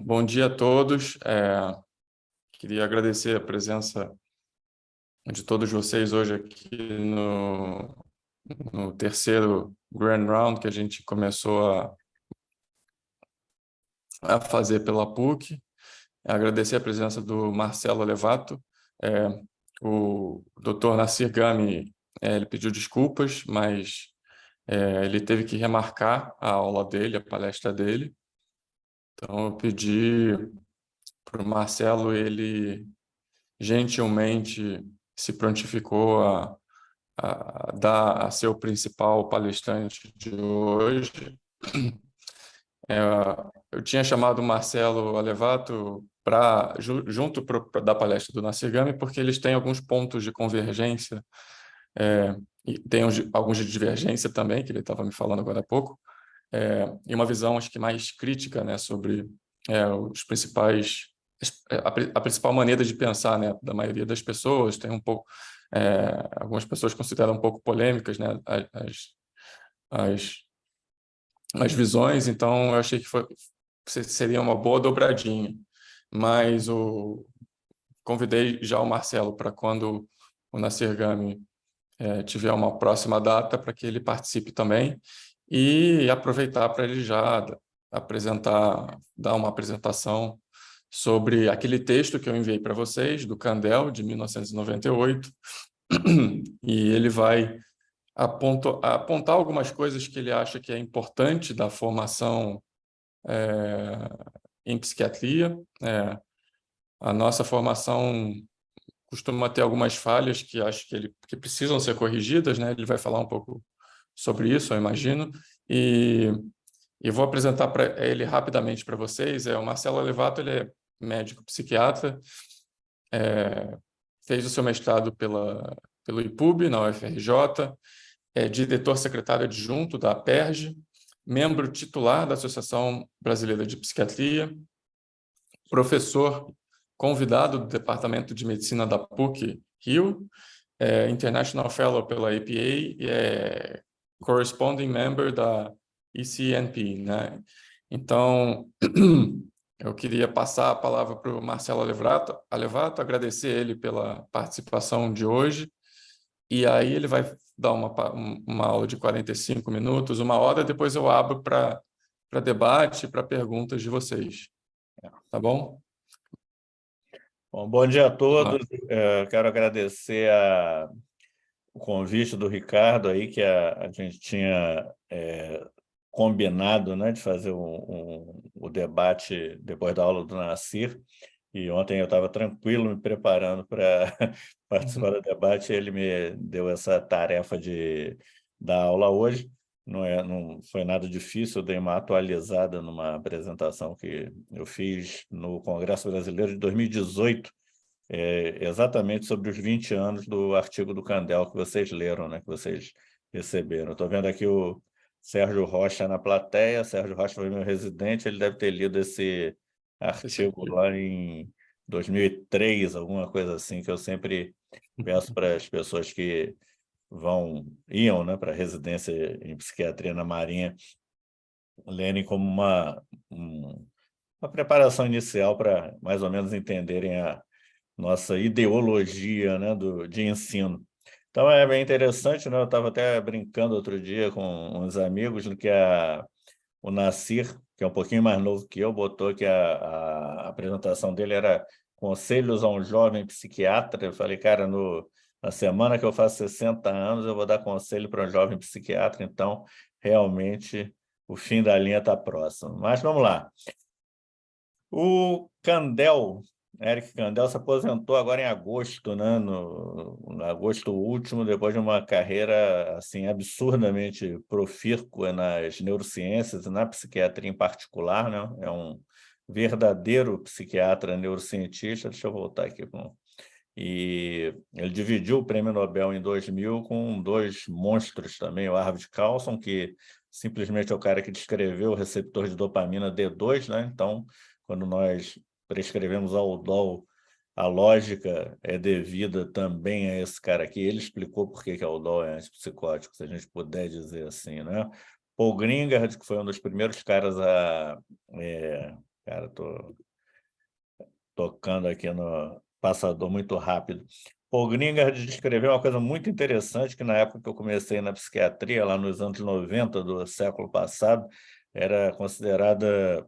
Bom dia a todos. Queria agradecer a presença de todos vocês hoje aqui no terceiro Grand Round que a gente começou a fazer pela PUC. Agradecer a presença do Marcelo Alevato. O Dr. Nassir Gami, ele pediu desculpas, mas ele teve que remarcar a aula dele, a palestra dele. Então, eu pedi para o Marcelo, ele gentilmente se prontificou a ser o principal palestrante de hoje. Eu tinha chamado o Marcelo Alevato junto da palestra do Nassir Gami, porque eles têm alguns pontos de convergência, e tem alguns de divergência também, que ele estava me falando agora há pouco, e uma visão, acho que mais crítica, né, sobre os principais... A principal maneira de pensar, né, da maioria das pessoas. Tem um pouco... algumas pessoas consideram um pouco polêmicas, né, as visões, então eu achei que seria uma boa dobradinha. Mas convidei já o Marcelo para quando o Nassir Gami tiver uma próxima data, para que ele participe também, e aproveitar para ele já dar uma apresentação sobre aquele texto que eu enviei para vocês, do Kandel, de 1998, e ele vai apontar algumas coisas que ele acha que é importante da formação em psiquiatria. A nossa formação costuma ter algumas falhas que acho que precisam ser corrigidas, né? Ele vai falar um pouco sobre isso, eu imagino, e vou apresentar para ele rapidamente para vocês. O Marcelo Alevato, ele é médico psiquiatra, fez o seu mestrado pelo IPUB, na UFRJ, é diretor secretário adjunto da APERJ, membro titular da Associação Brasileira de Psiquiatria, professor convidado do Departamento de Medicina da PUC-Rio, International Fellow pela APA e corresponding member da ECNP, né? Então, eu queria passar a palavra para o Marcelo Alevato, agradecer ele pela participação de hoje, e aí ele vai dar uma aula de 45 minutos, uma hora, depois eu abro para debate, para perguntas de vocês. Tá bom? Bom dia a todos. Quero agradecer o convite do Ricardo aí, que a gente tinha combinado, né, de fazer o debate depois da aula do Nassir, e ontem eu estava tranquilo me preparando para participar do debate, e ele me deu essa tarefa de dar aula hoje. Não foi nada difícil, eu dei uma atualizada numa apresentação que eu fiz no Congresso Brasileiro de 2018, exatamente sobre os 20 anos do artigo do Kandel que vocês leram, né, que vocês receberam. Estou vendo aqui o Sérgio Rocha na plateia. Sérgio Rocha foi meu residente, ele deve ter lido esse artigo lá em 2003, alguma coisa assim, que eu sempre peço para as pessoas que iam, né, para residência em psiquiatria na Marinha, lerem como uma preparação inicial para mais ou menos entenderem a nossa ideologia, né, de ensino. Então, é bem interessante, né? Eu estava até brincando outro dia com uns amigos no que o Nassir, que é um pouquinho mais novo que eu, botou que a apresentação dele era Conselhos a um Jovem Psiquiatra. Eu falei, cara, na semana que eu faço 60 anos, eu vou dar conselho para um jovem psiquiatra, então, realmente, o fim da linha está próximo. Mas vamos lá. O Kandel, Eric Kandel, se aposentou agora em agosto, né? No agosto último, depois de uma carreira assim absurdamente profícua nas neurociências e na psiquiatria em particular, né? É um verdadeiro psiquiatra neurocientista. Deixa eu voltar aqui. E ele dividiu o Prêmio Nobel em 2000 com dois monstros também, o Arvid Carlsson, que simplesmente é o cara que descreveu o receptor de dopamina D2, né? Então, quando nós prescrevemos Aldol, a lógica é devida também a esse cara aqui. Ele explicou por que Aldol é antipsicótico, se a gente puder dizer assim, né? Paul Gringard, que foi um dos primeiros caras a... cara, estou tocando aqui no passador muito rápido. Paul Gringard descreveu uma coisa muito interessante, que na época que eu comecei na psiquiatria, lá nos anos 90 do século passado, era considerada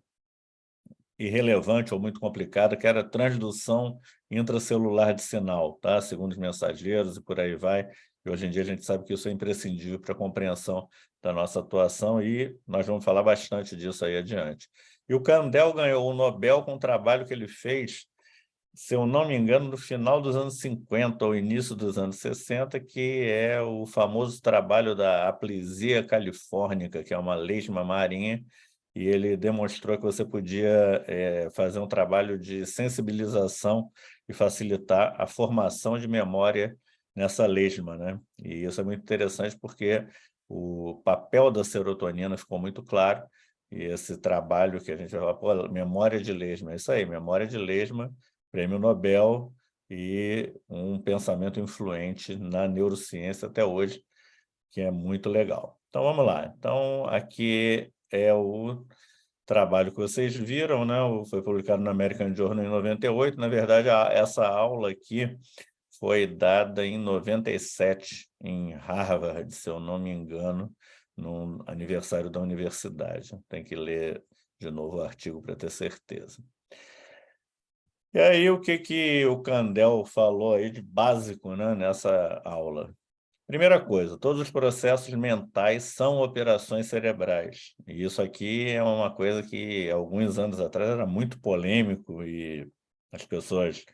irrelevante ou muito complicada, que era a transdução intracelular de sinal, tá? Segundo os mensageiros e por aí vai. E hoje em dia a gente sabe que isso é imprescindível para a compreensão da nossa atuação e nós vamos falar bastante disso aí adiante. E o Kandel ganhou o Nobel com um trabalho que ele fez, se eu não me engano, no final dos anos 50 ou início dos anos 60, que é o famoso trabalho da aplesia califórnica, que é uma lesma marinha, e ele demonstrou que você podia fazer um trabalho de sensibilização e facilitar a formação de memória nessa lesma, né? E isso é muito interessante porque o papel da serotonina ficou muito claro, e esse trabalho que a gente vai falar, pô, memória de lesma, é isso aí, memória de lesma, prêmio Nobel e um pensamento influente na neurociência até hoje, que é muito legal. Então, vamos lá. Então, aqui é o trabalho que vocês viram, né? Foi publicado no American Journal em 98. Na verdade, essa aula aqui foi dada em 97, em Harvard, se eu não me engano, no aniversário da universidade. Tem que ler de novo o artigo para ter certeza. E aí, o que o Kandel falou aí de básico, né, nessa aula? Primeira coisa, todos os processos mentais são operações cerebrais. E isso aqui é uma coisa que, alguns anos atrás, era muito polêmico e as pessoas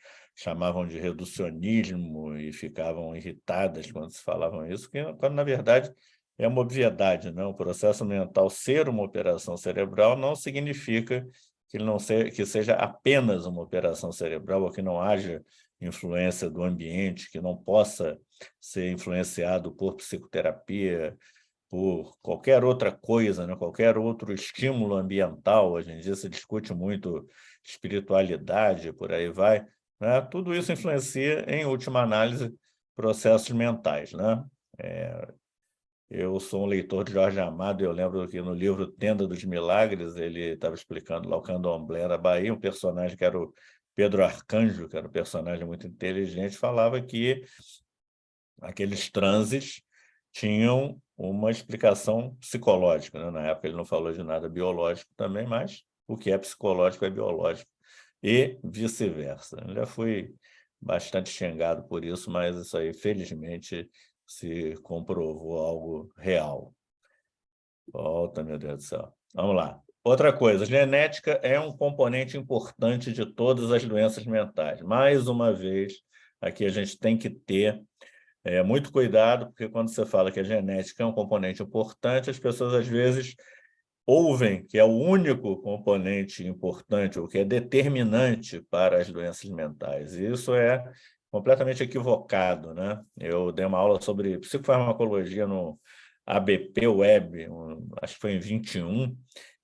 chamavam de reducionismo e ficavam irritadas quando se falavam isso, quando, na verdade, é uma obviedade, né? O processo mental ser uma operação cerebral não significa que ele não que seja apenas uma operação cerebral ou que não haja influência do ambiente, que não possa ser influenciado por psicoterapia, por qualquer outra coisa, né? Qualquer outro estímulo ambiental. Hoje em dia se discute muito espiritualidade, por aí vai, né? Tudo isso influencia, em última análise, processos mentais, né? Eu sou um leitor de Jorge Amado e eu lembro que no livro Tenda dos Milagres ele estava explicando lá o candomblé da Bahia, um personagem que era o Pedro Arcanjo, que era um personagem muito inteligente, falava que aqueles transes tinham uma explicação psicológica, né? Na época ele não falou de nada biológico também, mas o que é psicológico é biológico e vice-versa. Eu já fui bastante xingado por isso, mas isso aí, felizmente, se comprovou algo real. Volta, meu Deus do céu. Vamos lá. Outra coisa, genética é um componente importante de todas as doenças mentais. Mais uma vez, aqui a gente tem que ter muito cuidado, porque quando você fala que a genética é um componente importante, as pessoas às vezes ouvem que é o único componente importante, ou que é determinante para as doenças mentais. E isso é completamente equivocado, né? Eu dei uma aula sobre psicofarmacologia no ABP Web, acho que foi em 21,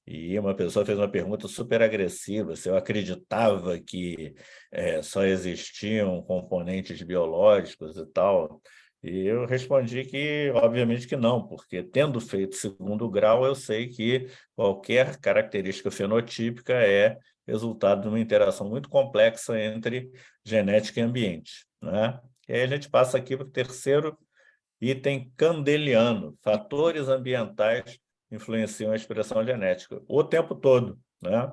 e uma pessoa fez uma pergunta super agressiva, se eu acreditava que só existiam componentes biológicos e tal. E eu respondi que, obviamente, que não, porque tendo feito segundo grau, eu sei que qualquer característica fenotípica é resultado de uma interação muito complexa entre genética e ambiente, né? E aí a gente passa aqui para o terceiro item candeliano: fatores ambientais influenciam a expressão genética o tempo todo, né?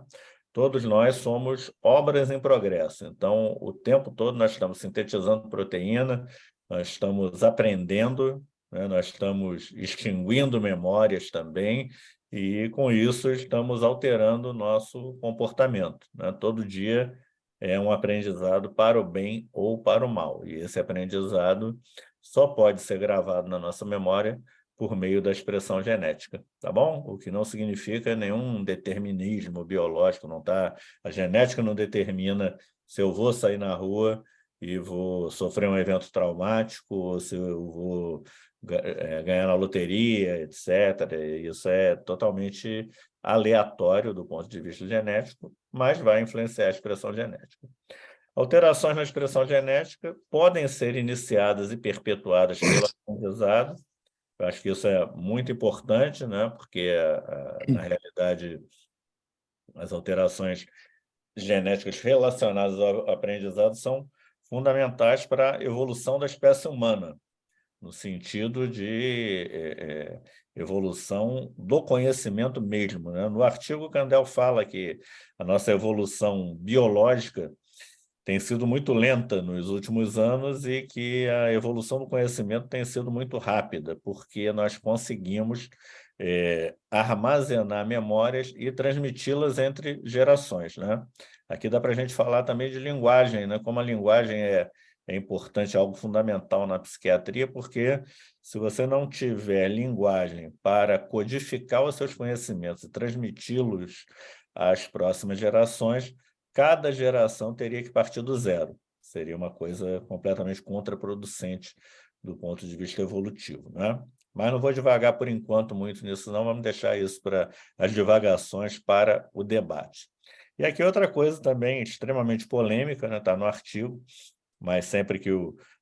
Todos nós somos obras em progresso, então o tempo todo nós estamos sintetizando proteína, nós estamos aprendendo, né? Nós estamos extinguindo memórias também, e com isso estamos alterando o nosso comportamento, né? Todo dia é um aprendizado para o bem ou para o mal, e esse aprendizado só pode ser gravado na nossa memória por meio da expressão genética, tá bom? O que não significa nenhum determinismo biológico, não tá? A genética não determina se eu vou sair na rua e vou sofrer um evento traumático, ou se eu vou ganhar na loteria, etc. Isso é totalmente aleatório do ponto de vista genético, mas vai influenciar a expressão genética. Alterações na expressão genética podem ser iniciadas e perpetuadas pelo aprendizado. Eu acho que isso é muito importante, né? Porque, na realidade, as alterações genéticas relacionadas ao aprendizado são fundamentais para a evolução da espécie humana, no sentido de evolução do conhecimento mesmo, né? No artigo, Kandel fala que a nossa evolução biológica tem sido muito lenta nos últimos anos e que a evolução do conhecimento tem sido muito rápida, porque nós conseguimos armazenar memórias e transmiti-las entre gerações, né? Aqui dá para a gente falar também de linguagem, né? Como a linguagem é importante, é algo fundamental na psiquiatria, porque se você não tiver linguagem para codificar os seus conhecimentos e transmiti-los às próximas gerações, cada geração teria que partir do zero. Seria uma coisa completamente contraproducente do ponto de vista evolutivo, né? Mas não vou devagar por enquanto muito nisso, não. Vamos deixar isso para as divagações para o debate. E aqui outra coisa também extremamente polêmica, né? Está no artigo, mas sempre que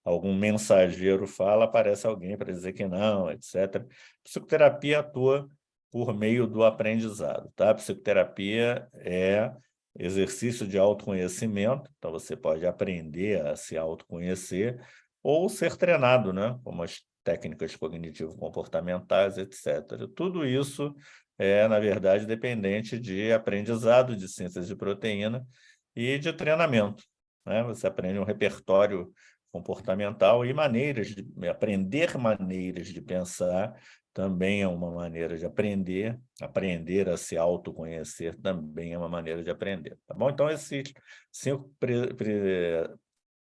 algum mensageiro fala, aparece alguém para dizer que não, etc. Psicoterapia atua por meio do aprendizado, tá? Psicoterapia é exercício de autoconhecimento, então você pode aprender a se autoconhecer ou ser treinado, né? Como as técnicas cognitivo-comportamentais, etc. Tudo isso é, na verdade, dependente de aprendizado, de síntese de proteína e de treinamento, né? Você aprende um repertório comportamental e aprender maneiras de pensar também é uma maneira de aprender. Aprender a se autoconhecer também é uma maneira de aprender, tá bom? Então, esses 5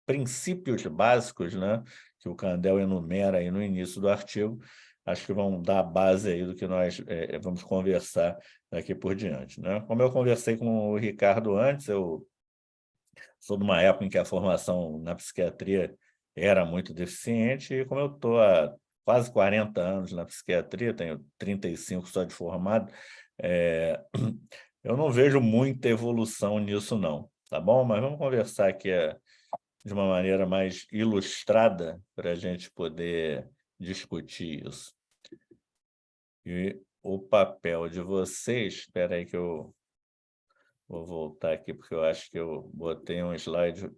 princípios básicos, né, que o Kandel enumera aí no início do artigo, acho que vão dar a base aí do que nós vamos conversar daqui por diante, né? Como eu conversei com o Ricardo antes, eu sou de uma época em que a formação na psiquiatria era muito deficiente, e como eu estou há quase 40 anos na psiquiatria, tenho 35 só de formado, eu não vejo muita evolução nisso, não, tá bom? Mas vamos conversar aqui de uma maneira mais ilustrada para a gente poder discutir isso. E o papel de vocês, espera aí que eu vou voltar aqui, porque eu acho que eu botei um slide.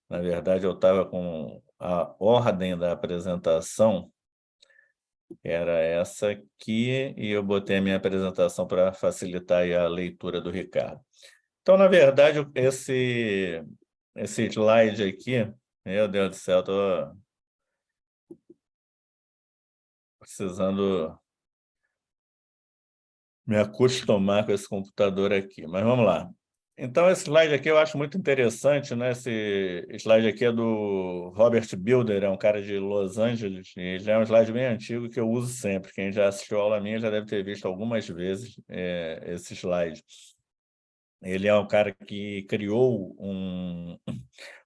Na verdade, eu estava com a ordem da apresentação, era essa aqui, e eu botei a minha apresentação para facilitar aí a leitura do Ricardo. Então, na verdade, esse slide aqui, meu Deus do céu, estou precisando me acostumar com esse computador aqui, mas vamos lá. Então, esse slide aqui eu acho muito interessante, né? Esse slide aqui é do Robert Builder, é um cara de Los Angeles, e já é um slide bem antigo que eu uso sempre. Quem já assistiu a aula minha já deve ter visto algumas vezes esse slide. Ele é um cara que criou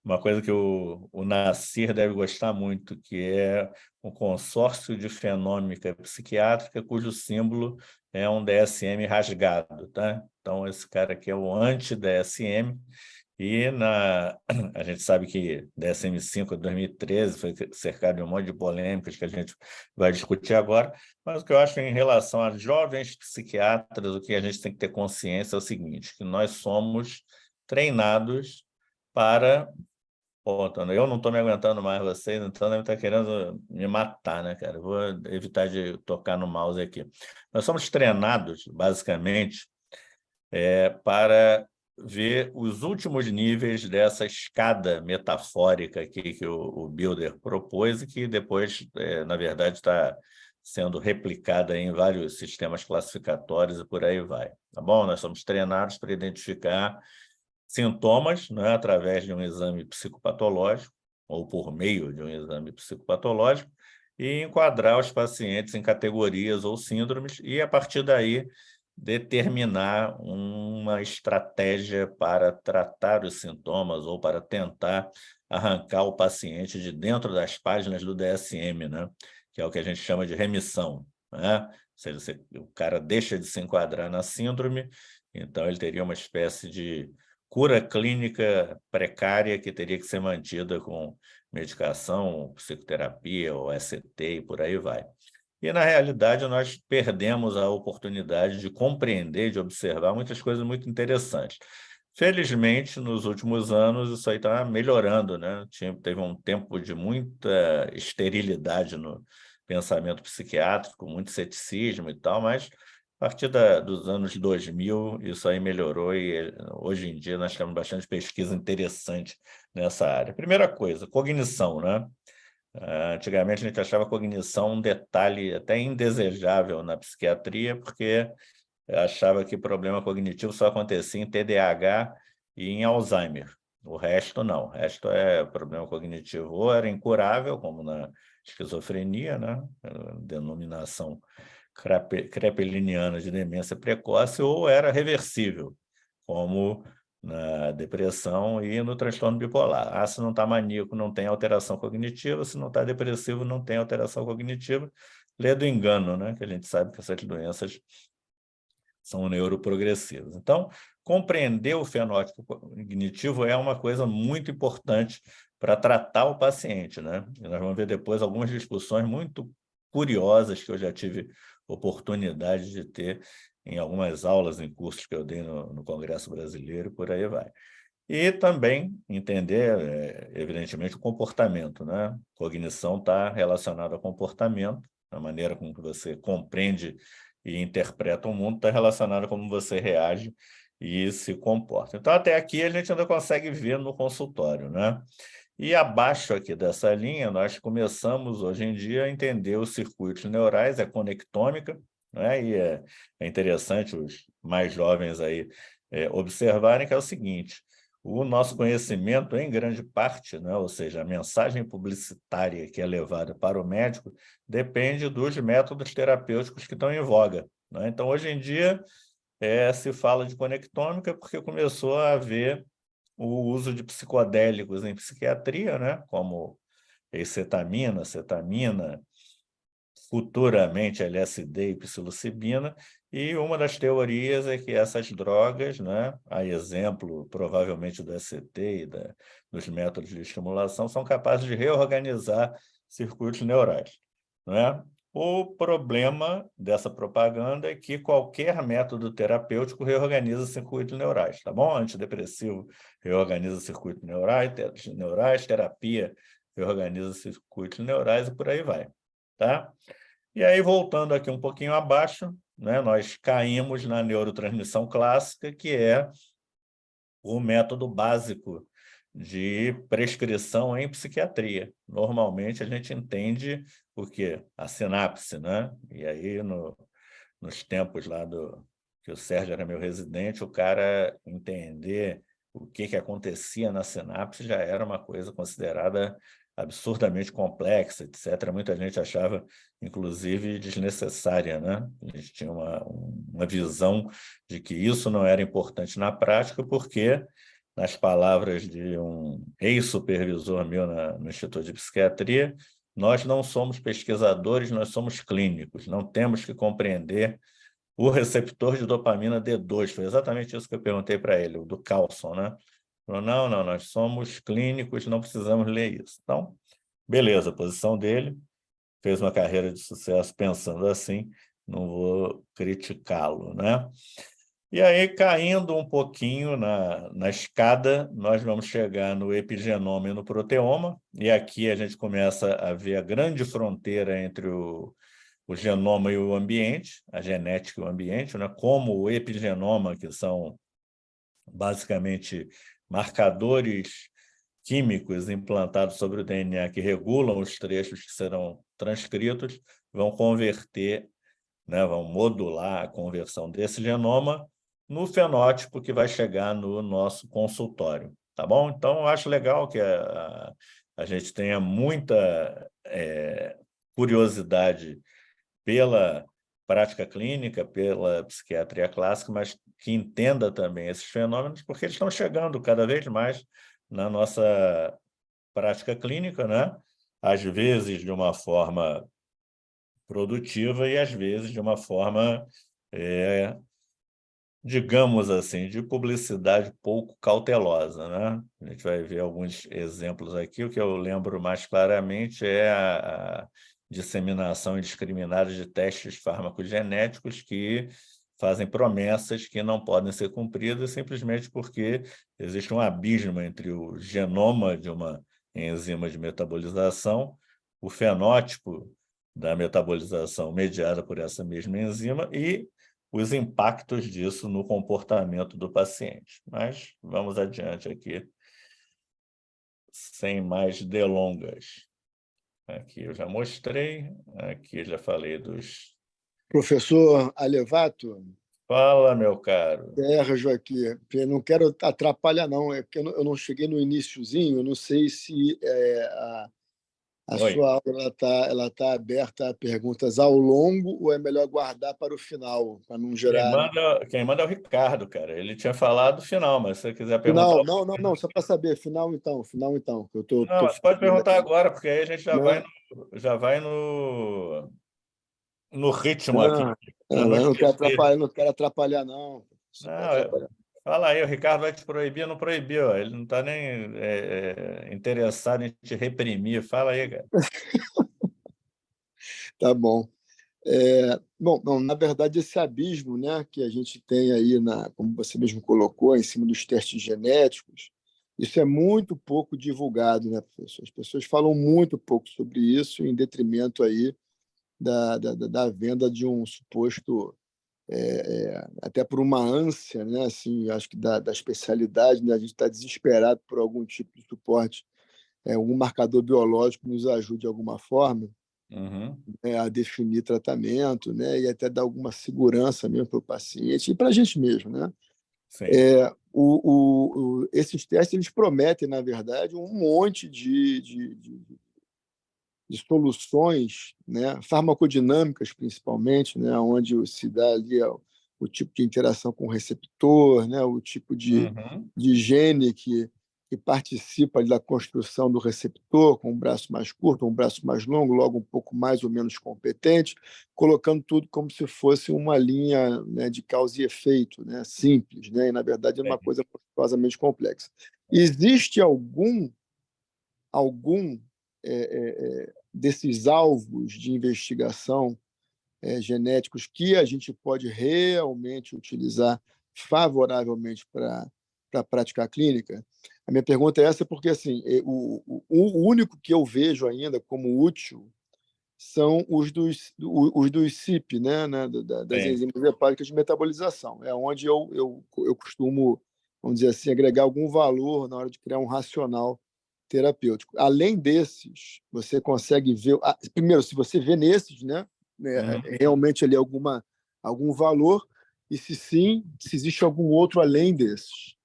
uma coisa que o Nassir deve gostar muito, que é um consórcio de fenômica psiquiátrica cujo símbolo é um DSM rasgado, tá? Então, esse cara aqui é o anti-DSM, e a gente sabe que DSM-5 de 2013 foi cercado de um monte de polêmicas que a gente vai discutir agora, mas o que eu acho em relação a jovens psiquiatras, o que a gente tem que ter consciência é o seguinte, que nós somos treinados para... Pô, Antônio, eu não estou me aguentando mais vocês, então deve estar querendo me matar, né, cara? Vou evitar de tocar no mouse aqui. Nós somos treinados, basicamente, para ver os últimos níveis dessa escada metafórica aqui que o Builder propôs e que depois, na verdade, está sendo replicada em vários sistemas classificatórios e por aí vai, tá bom? Nós somos treinados para identificar sintomas, né, através de um exame psicopatológico ou por meio de um exame psicopatológico e enquadrar os pacientes em categorias ou síndromes e, a partir daí, determinar uma estratégia para tratar os sintomas ou para tentar arrancar o paciente de dentro das páginas do DSM, né? Que é o que a gente chama de remissão, né? Ou seja, o cara deixa de se enquadrar na síndrome, então ele teria uma espécie de cura clínica precária que teria que ser mantida com medicação, psicoterapia, ou ST e por aí vai. e, na realidade, nós perdemos a oportunidade de compreender, de observar muitas coisas muito interessantes. Felizmente, nos últimos anos, isso aí está melhorando, né? Teve um tempo de muita esterilidade no pensamento psiquiátrico, muito ceticismo e tal, mas a partir dos anos 2000, isso aí melhorou e hoje em dia nós temos bastante pesquisa interessante nessa área. Primeira coisa, cognição, né? Antigamente a gente achava cognição um detalhe até indesejável na psiquiatria, porque achava que problema cognitivo só acontecia em TDAH e em Alzheimer. O resto não. O resto é problema cognitivo ou era incurável, como na esquizofrenia, né? Denominação krepeliniana de demência precoce, ou era reversível, como na depressão e no transtorno bipolar. Se não está maníaco, não tem alteração cognitiva, se não está depressivo, não tem alteração cognitiva. Lê do engano, né? Que a gente sabe que essas doenças são neuroprogressivas. Então, compreender o fenótipo cognitivo é uma coisa muito importante para tratar o paciente, né? E nós vamos ver depois algumas discussões muito curiosas que eu já tive oportunidade de ter em algumas aulas, em cursos que eu dei no Congresso Brasileiro, por aí vai. E também entender, evidentemente, o comportamento, né? Cognição está relacionada ao comportamento, a maneira como você compreende e interpreta o mundo está relacionada a como você reage e se comporta. Então, até aqui, a gente ainda consegue ver no consultório, né? E abaixo aqui dessa linha, nós começamos, hoje em dia, a entender os circuitos neurais, a conectômica, né? E é interessante os mais jovens aí observarem que é o seguinte: o nosso conhecimento, em grande parte, né, ou seja, a mensagem publicitária que é levada para o médico, depende dos métodos terapêuticos que estão em voga, né? Então, hoje em dia, se fala de conectômica porque começou a haver o uso de psicodélicos em psiquiatria, né, como acetamina, futuramente LSD e psilocibina, e uma das teorias é que essas drogas, né, a exemplo provavelmente do ECT e dos métodos de estimulação, são capazes de reorganizar circuitos neurais, né? O problema dessa propaganda é que qualquer método terapêutico reorganiza circuitos neurais, tá bom? Antidepressivo reorganiza circuitos neurais, terapia reorganiza circuitos neurais e por aí vai, tá? E aí, voltando aqui um pouquinho abaixo, né, nós caímos na neurotransmissão clássica, que é o método básico de prescrição em psiquiatria. Normalmente, a gente entende o quê? A sinapse, né? E aí, nos tempos lá que o Sérgio era meu residente, o cara entender o que acontecia na sinapse já era uma coisa considerada absurdamente complexa, etc. Muita gente achava, inclusive, desnecessária, né? A gente tinha uma visão de que isso não era importante na prática, porque, nas palavras de um ex-supervisor meu no Instituto de Psiquiatria, nós não somos pesquisadores, nós somos clínicos, não temos que compreender o receptor de dopamina D2. Foi exatamente isso que eu perguntei para ele, o do Carlson, né? Falou, não, nós somos clínicos, não precisamos ler isso. Então, beleza, a posição dele, fez uma carreira de sucesso pensando assim, não vou criticá-lo, né? E aí, caindo um pouquinho na escada, nós vamos chegar no epigenoma e no proteoma, e aqui a gente começa a ver a grande fronteira entre o genoma e o ambiente, a genética e o ambiente, né? Como o epigenoma, que são basicamente marcadores químicos implantados sobre o DNA que regulam os trechos que serão transcritos, vão converter, né, vão modular a conversão desse genoma no fenótipo que vai chegar no nosso consultório, tá bom? Então, eu acho legal que a gente tenha muita curiosidade pela prática clínica, pela psiquiatria clássica, mas que entenda também esses fenômenos, porque eles estão chegando cada vez mais na nossa prática clínica, né? Às vezes de uma forma produtiva e às vezes de uma forma, digamos assim, de publicidade pouco cautelosa, né? A gente vai ver alguns exemplos aqui. O que eu lembro mais claramente é disseminação indiscriminada de testes farmacogenéticos que fazem promessas que não podem ser cumpridas simplesmente porque existe um abismo entre o genoma de uma enzima de metabolização, o fenótipo da metabolização mediada por essa mesma enzima e os impactos disso no comportamento do paciente. Mas vamos adiante aqui, sem mais delongas. Aqui eu já mostrei, aqui eu já falei dos... Professor Alevato, Fala, meu caro. Sérgio aqui. Eu não quero atrapalhar, não. É porque eu não cheguei no iniciozinho, eu não sei se a Oi. sua aula ela tá aberta a perguntas ao longo ou é melhor guardar para o final, para não gerar... Quem manda é o Ricardo, cara. Ele tinha falado final, mas se você quiser perguntar... Final, não, só para saber. Final, então. Que eu tô Não, você pode fazendo perguntar aqui. agora, porque aí a gente Não, já vai no ritmo aqui, não, para não eu esquecer. não quero atrapalhar, não. Não quero Não, atrapalhar. fala aí, o Ricardo vai te proibir, não proibiu. Ele não está nem interessado em te reprimir. Fala aí, cara. Tá bom. Bom, não, na verdade, esse abismo, né, que a gente tem aí, como você mesmo colocou, em cima dos testes genéticos, isso é muito pouco divulgado, né, professor? As pessoas falam muito pouco sobre isso, em detrimento aí da venda de um suposto, até por uma ânsia, né, assim, acho que da especialidade, né, a gente está desesperado por algum tipo de suporte, algum marcador biológico que nos ajude de alguma forma, Uhum, a definir tratamento, né, e até dar alguma segurança mesmo para o paciente e para a gente mesmo, né? sim. Esses testes eles prometem, na verdade, um monte de soluções, né, farmacodinâmicas principalmente, né, onde se dá ali o tipo de interação com o receptor, né, o tipo Uhum, de gene que participa ali da construção do receptor, com um braço mais curto, um braço mais longo, logo um pouco mais ou menos competente, colocando tudo como se fosse uma linha, né, de causa e efeito, né, simples, né, e na verdade é uma sim. coisa monstruosamente complexa. Existe algum desses alvos de investigação genéticos que a gente pode realmente utilizar favoravelmente para a prática clínica? A minha pergunta é essa porque assim, o único que eu vejo ainda como útil são os dos CYP, né, das Sim. enzimas hepáticas de metabolização. É onde eu costumo, vamos dizer assim, agregar algum valor na hora de criar um racional terapêutico. Além desses, você consegue ver... Primeiro, se você vê nesses, né, Uhum. realmente ali algum valor, e se sim, se existe algum outro além desses.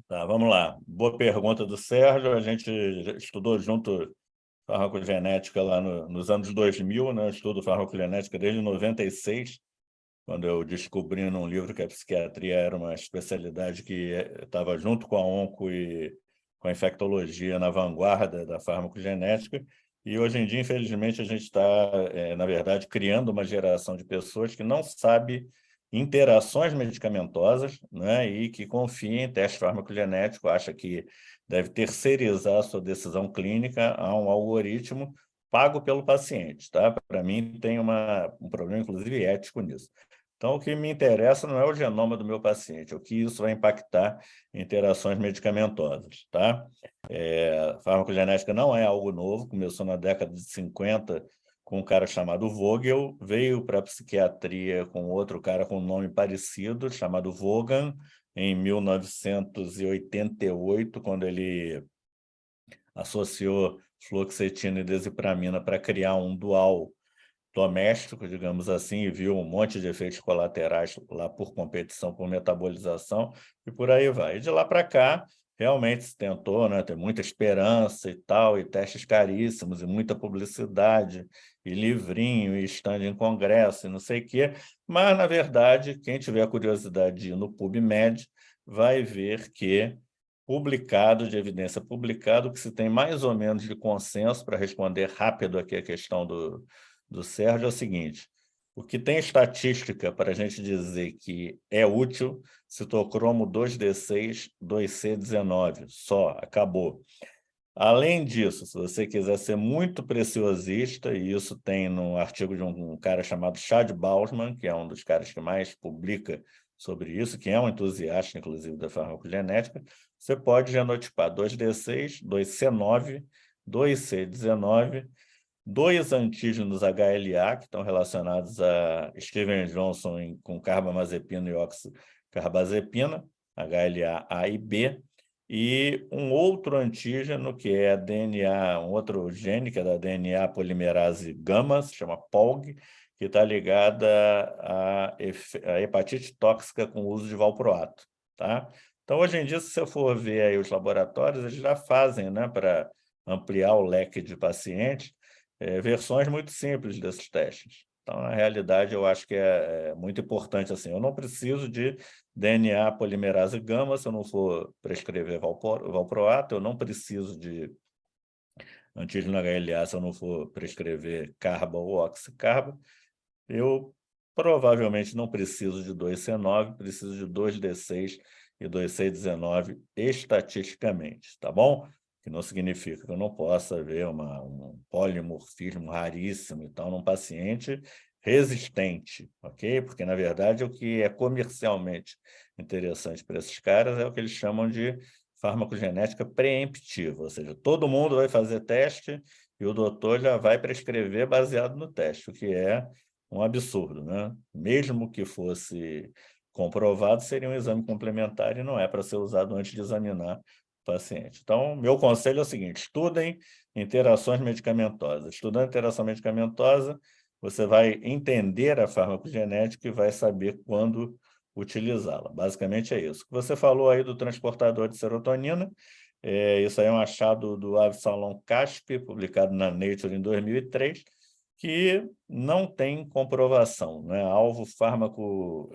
Tá, vamos lá. Boa pergunta do Sérgio. A gente estudou junto farmacogenética lá nos anos 2000, né? Eu estudo farmacogenética desde 96, quando eu descobri num livro que a psiquiatria era uma especialidade que estava junto com a onco e com a infectologia na vanguarda da farmacogenética. E hoje em dia, infelizmente, a gente está, na verdade, criando uma geração de pessoas que não sabe interações medicamentosas, né, e que confia em teste farmacogenético, acha que deve terceirizar a sua decisão clínica a um algoritmo pago pelo paciente. Tá? Para mim, tem um problema, inclusive, ético nisso. Então, o que me interessa não é o genoma do meu paciente, o que isso vai impactar em interações medicamentosas. Tá? Farmacogenética não é algo novo, começou na década de 50 com um cara chamado Vogel, veio para a psiquiatria com outro cara com um nome parecido, chamado Vaughan, em 1988, quando ele associou fluoxetina e desipramina para criar um dual doméstico, digamos assim, e viu um monte de efeitos colaterais lá por competição, por metabolização, e por aí vai. E de lá para cá, realmente se tentou, né, ter muita esperança e tal, e testes caríssimos, e muita publicidade, e livrinho, e stand em congresso, e não sei o quê, mas, na verdade, quem tiver a curiosidade de ir no PubMed vai ver que publicado, de evidência publicado, que se tem mais ou menos de consenso, para responder rápido aqui a questão do Sérgio, é o seguinte: o que tem estatística para a gente dizer que é útil, citocromo 2D6, 2C19, só, acabou. Além disso, se você quiser ser muito preciosista, e isso tem no artigo de um cara chamado Chad Bousman, que é um dos caras que mais publica sobre isso, que é um entusiasta, inclusive, da farmacogenética, você pode genotipar 2D6, 2C9, 2C19, 2 antígenos HLA, que estão relacionados a Steven Johnson com carbamazepina e oxicarbazepina, HLA A e B, e um outro antígeno, que é DNA, um outro gene, que é da DNA polimerase gama, se chama POLG, que está ligada à hepatite tóxica com o uso de valproato. Tá? Então, hoje em dia, se você for ver aí os laboratórios, eles já fazem, né, para ampliar o leque de pacientes, versões muito simples desses testes. Então, na realidade, eu acho que é muito importante. Assim, eu não preciso de DNA polimerase gama se eu não for prescrever valproato, eu não preciso de antígeno HLA se eu não for prescrever carba ou oxicarba, eu provavelmente não preciso de 2C9, preciso de 2D6 e 2C19 estatisticamente, tá bom? Que não significa que eu não possa ver um polimorfismo raríssimo e tal num paciente resistente, ok? Porque, na verdade, o que é comercialmente interessante para esses caras é o que eles chamam de farmacogenética preemptiva, ou seja, todo mundo vai fazer teste e o doutor já vai prescrever baseado no teste, o que é um absurdo, né? Mesmo que fosse comprovado, seria um exame complementar e não é para ser usado antes de examinar o paciente. Então, meu conselho é o seguinte: estudem interações medicamentosas. Estudando interação medicamentosa, você vai entender a farmacogenética e vai saber quando utilizá-la. Basicamente é isso. Você falou aí do transportador de serotonina, isso aí é um achado do Avsalon Caspi, publicado na Nature em 2003, que não tem comprovação, né? Alvo fármaco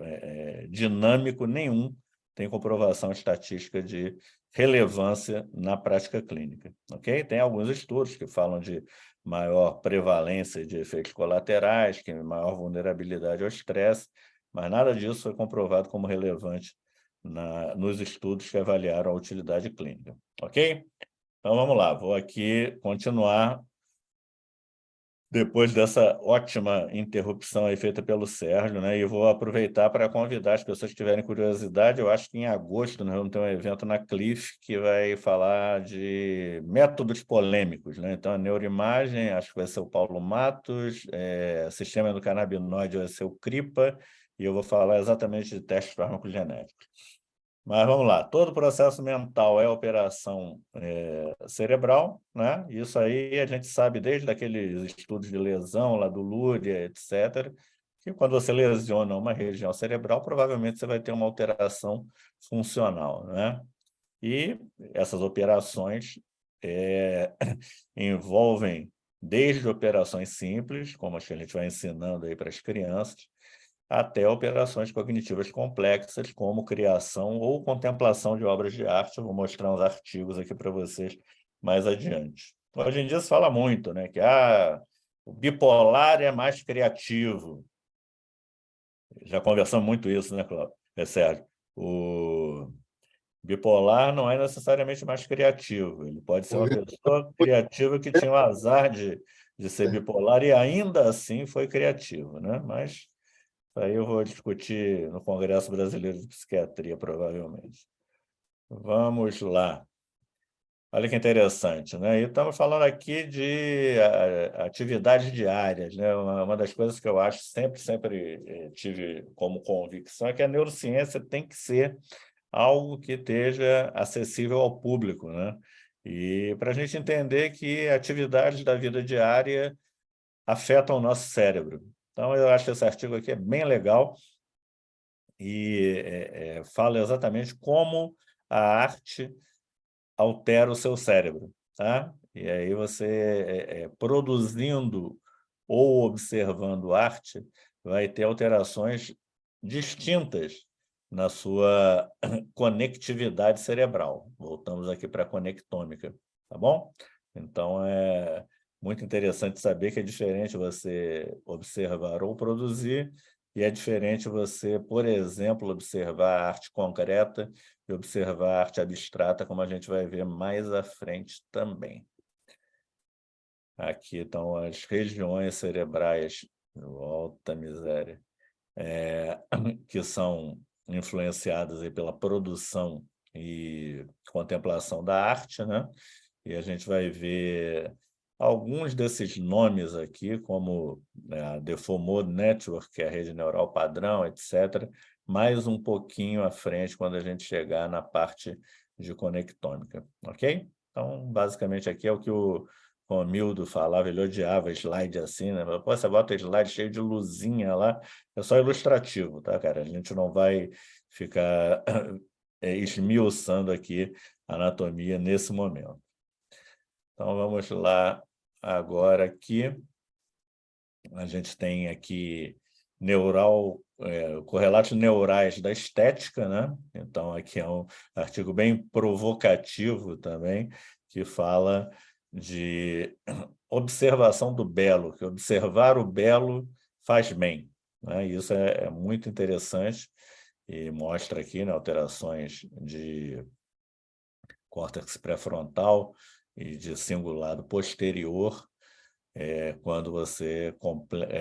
dinâmico nenhum tem comprovação estatística de relevância na prática clínica, ok? Tem alguns estudos que falam de maior prevalência de efeitos colaterais, que maior vulnerabilidade ao estresse, mas nada disso foi comprovado como relevante nos estudos que avaliaram a utilidade clínica, ok? Então, vamos lá, vou aqui continuar depois dessa ótima interrupção aí feita pelo Sérgio, né? E vou aproveitar para convidar as pessoas que tiverem curiosidade. Eu acho que em agosto nós vamos ter um evento na Cliff que vai falar de métodos polêmicos, né? Então, a neuroimagem, acho que vai ser o Paulo Matos, sistema endocannabinoide vai ser o Cripa, e eu vou falar exatamente de testes farmacogenéticos. Mas vamos lá, todo processo mental é operação cerebral, né? Isso aí a gente sabe desde aqueles estudos de lesão lá do Luria, etc., que quando você lesiona uma região cerebral, provavelmente você vai ter uma alteração funcional, né? E essas operações envolvem desde operações simples, como as que a gente vai ensinando aí para as crianças, até operações cognitivas complexas, como criação ou contemplação de obras de arte. Eu vou mostrar uns artigos aqui para vocês mais adiante. Hoje em dia se fala muito, né, que o bipolar é mais criativo. Já conversamos muito isso, né, Cláudio? Sérgio. O bipolar não é necessariamente mais criativo. Ele pode ser uma pessoa criativa que tinha o azar de ser bipolar e ainda assim foi criativo, né? Mas aí eu vou discutir no Congresso Brasileiro de Psiquiatria, provavelmente. Vamos lá. Olha que interessante, né? E estamos falando aqui de atividades diárias, né? Uma das coisas que eu acho sempre tive como convicção é que a neurociência tem que ser algo que esteja acessível ao público, né? E para a gente entender que atividades da vida diária afetam o nosso cérebro. Então, eu acho que esse artigo aqui é bem legal e fala exatamente como a arte altera o seu cérebro, tá? E aí você, produzindo ou observando arte, vai ter alterações distintas na sua conectividade cerebral. Voltamos aqui para a conectômica, tá bom? Então, é muito interessante saber que é diferente você observar ou produzir e é diferente você, por exemplo, observar a arte concreta e observar a arte abstrata, como a gente vai ver mais à frente também. Aqui estão as regiões cerebrais, alta miséria, que são influenciadas aí pela produção e contemplação da arte, né? E a gente vai ver alguns desses nomes aqui, como a Default Mode Network, que é a rede neural padrão, etc., mais um pouquinho à frente, quando a gente chegar na parte de conectômica, ok? Então, basicamente, aqui é o que o Romildo falava, ele odiava slide assim, né? Pô, você bota slide cheio de luzinha lá, é só ilustrativo, tá, cara? A gente não vai ficar esmiuçando aqui a anatomia nesse momento. Então, vamos lá agora aqui. A gente tem aqui correlatos neurais da estética, né? Então, aqui é um artigo bem provocativo também, que fala de observação do belo, que observar o belo faz bem, né? Isso é muito interessante e mostra aqui, né, alterações de córtex pré-frontal e de cingulado posterior, quando você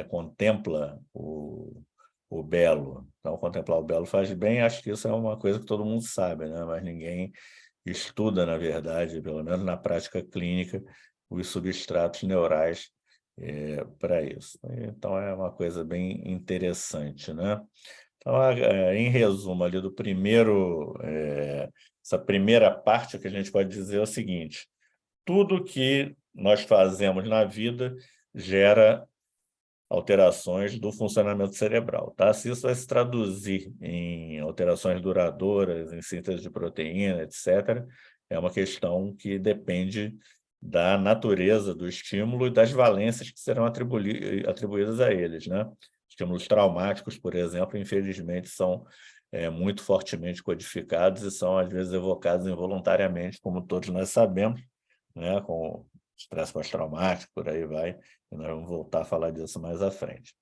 contempla o belo. Então, contemplar o belo faz bem, acho que isso é uma coisa que todo mundo sabe, né? Mas ninguém estuda, na verdade, pelo menos na prática clínica, os substratos neurais para isso. Então, é uma coisa bem interessante, né? Então, em resumo, ali do primeiro, essa primeira parte, o que a gente pode dizer é o seguinte: tudo que nós fazemos na vida gera alterações do funcionamento cerebral, tá? Se isso vai se traduzir em alterações duradouras, em síntese de proteína, etc., é uma questão que depende da natureza do estímulo e das valências que serão atribuídas a eles, né? Estímulos traumáticos, por exemplo, infelizmente, são muito fortemente codificados e são, às vezes, evocados involuntariamente, como todos nós sabemos, né? Com estresse pós-traumático, por aí vai, e nós vamos voltar a falar disso mais à frente.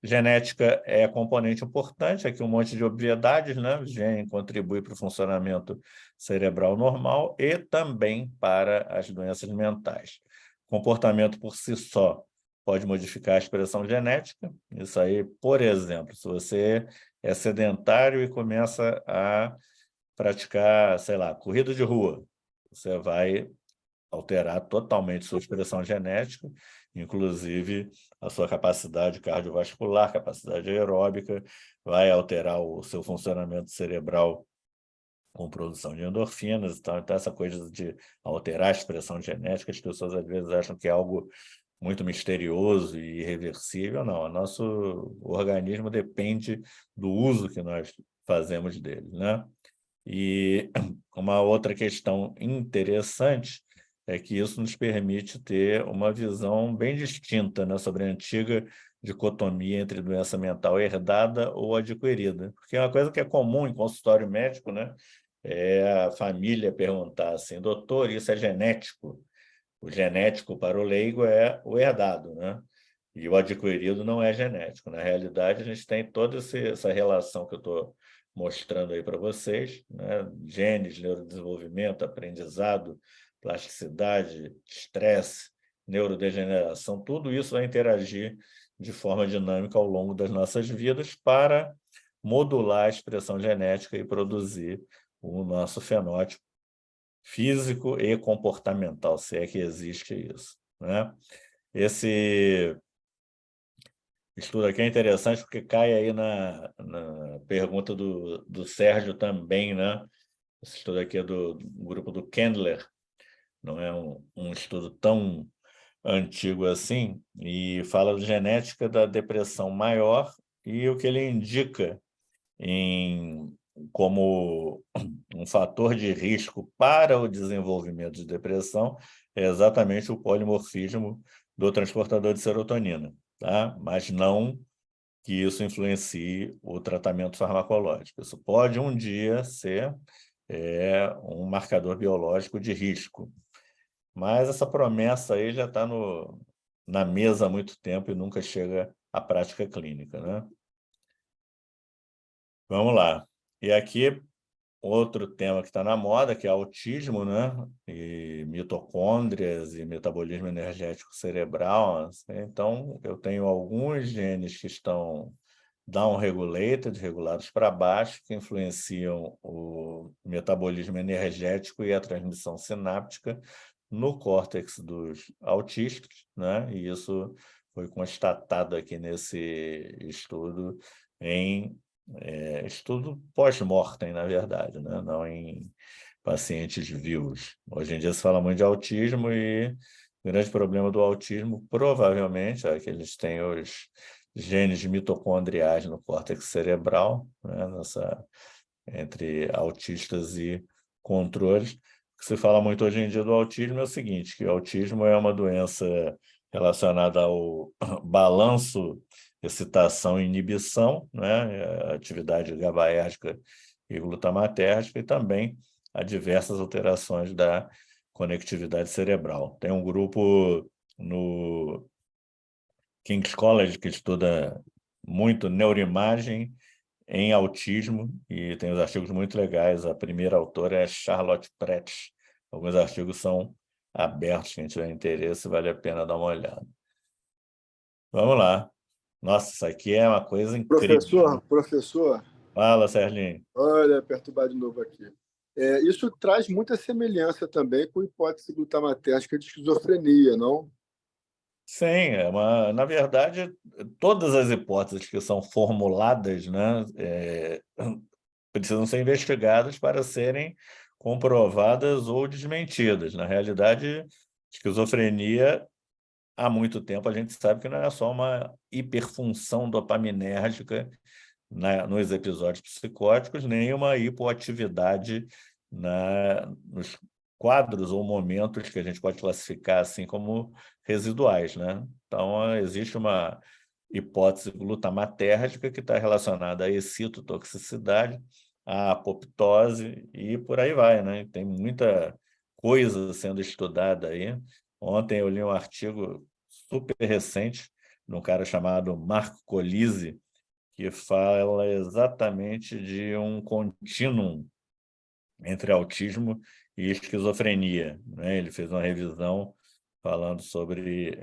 Genética é componente importante, aqui um monte de obviedades, né? O gene contribui para o funcionamento cerebral normal e também para as doenças mentais. Comportamento por si só pode modificar a expressão genética. Isso aí, por exemplo, se você é sedentário e começa a praticar, sei lá, corrida de rua, você vai alterar totalmente sua expressão genética, inclusive a sua capacidade cardiovascular, capacidade aeróbica, vai alterar o seu funcionamento cerebral com produção de endorfinas e tal. Então, essa coisa de alterar a expressão genética, as pessoas às vezes acham que é algo muito misterioso e irreversível. Não, o nosso organismo depende do uso que nós fazemos dele, né? E uma outra questão interessante é que isso nos permite ter uma visão bem distinta, né, sobre a antiga dicotomia entre doença mental herdada ou adquirida. Porque é uma coisa que é comum em consultório médico, né, é a família perguntar assim: doutor, isso é genético? O genético para o leigo é o herdado, né? E o adquirido não é genético. Na realidade, a gente tem toda essa relação que eu estou mostrando aí para vocês, né? Genes, neurodesenvolvimento, aprendizado, plasticidade, estresse, neurodegeneração, tudo isso vai interagir de forma dinâmica ao longo das nossas vidas para modular a expressão genética e produzir o nosso fenótipo físico e comportamental, se é que existe isso, né? Esse estudo aqui é interessante porque cai aí na pergunta do Sérgio também, né? Esse estudo aqui é do grupo do Kendler, não é um estudo tão antigo assim, e fala de genética da depressão maior e o que ele indica como um fator de risco para o desenvolvimento de depressão é exatamente o polimorfismo do transportador de serotonina, tá? Mas não que isso influencie o tratamento farmacológico. Isso pode um dia ser um marcador biológico de risco. Mas essa promessa aí já está na mesa há muito tempo e nunca chega à prática clínica, né? Vamos lá. E aqui, outro tema que está na moda, que é autismo, né? E mitocôndrias e metabolismo energético cerebral. Então, eu tenho alguns genes que estão down-regulated, regulados para baixo, que influenciam o metabolismo energético e a transmissão sináptica no córtex dos autistas, né? E isso foi constatado aqui nesse estudo estudo pós-mortem, na verdade, né? Não em pacientes vivos. Hoje em dia se fala muito de autismo e o grande problema do autismo provavelmente é que eles têm os genes mitocondriais no córtex cerebral, né? Entre autistas e controles. O que se fala muito hoje em dia do autismo é o seguinte, que o autismo é uma doença relacionada ao balanço excitação e inibição, né? Atividade GABAérgica e glutamatérgica, e também a diversas alterações da conectividade cerebral. Tem um grupo no King's College que estuda muito neuroimagem em autismo e tem os artigos muito legais. A primeira autora é Charlotte Pretz. Alguns artigos são abertos, quem tiver interesse, vale a pena dar uma olhada. Vamos lá. Nossa, isso aqui é uma coisa incrível. Professor, Fala, Serginho. olha, perturbar de novo aqui. Isso traz muita semelhança também com a hipótese glutamatérgica de esquizofrenia, não? Sim, na verdade, todas as hipóteses que são formuladas, né, precisam ser investigadas para serem comprovadas ou desmentidas. Na realidade, esquizofrenia, há muito tempo, a gente sabe que não é só uma hiperfunção dopaminérgica nos episódios psicóticos, nem uma hipoatividade nos quadros ou momentos que a gente pode classificar assim como residuais, né? Então, existe uma hipótese glutamatérgica que está relacionada à excitotoxicidade, à apoptose e por aí vai, né? Tem muita coisa sendo estudada aí. Ontem eu li um artigo super recente de um cara chamado Marco Colisi, que fala exatamente de um contínuo entre autismo e esquizofrenia, né? Ele fez uma revisão falando sobre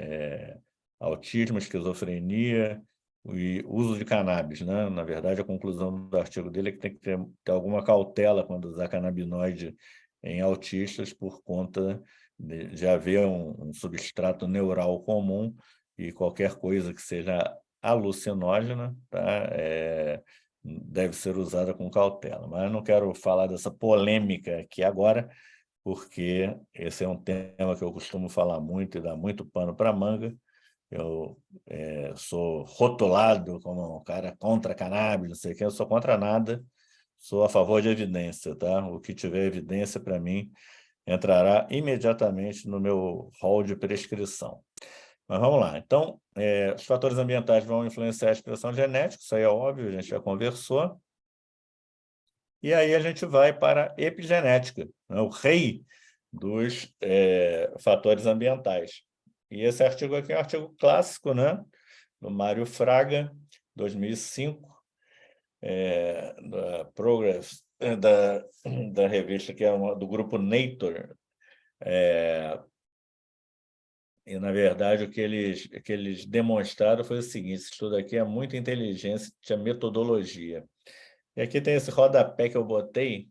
autismo, esquizofrenia e uso de cannabis, né? Na verdade, a conclusão do artigo dele é que tem que ter alguma cautela quando usar canabinoide em autistas por conta de haver um substrato neural comum e qualquer coisa que seja alucinógena, tá? Deve ser usada com cautela. Mas eu não quero falar dessa polêmica aqui agora, porque esse é um tema que eu costumo falar muito e dá muito pano para manga. Eu sou rotulado como um cara contra cannabis, não sei o quê, eu sou contra nada, sou a favor de evidência, tá? O que tiver evidência, para mim, entrará imediatamente no meu rol de prescrição. Mas vamos lá. Então, os fatores ambientais vão influenciar a expressão genética, isso aí é óbvio, a gente já conversou. E aí a gente vai para a epigenética, né? O rei dos fatores ambientais. E esse artigo aqui é um artigo clássico, né? Do Mário Fraga, 2005, da Progress, da revista que é do grupo Nature. E, na verdade, o que eles demonstraram foi o seguinte: esse estudo aqui é muita inteligência, tinha metodologia. E aqui tem esse rodapé que eu botei,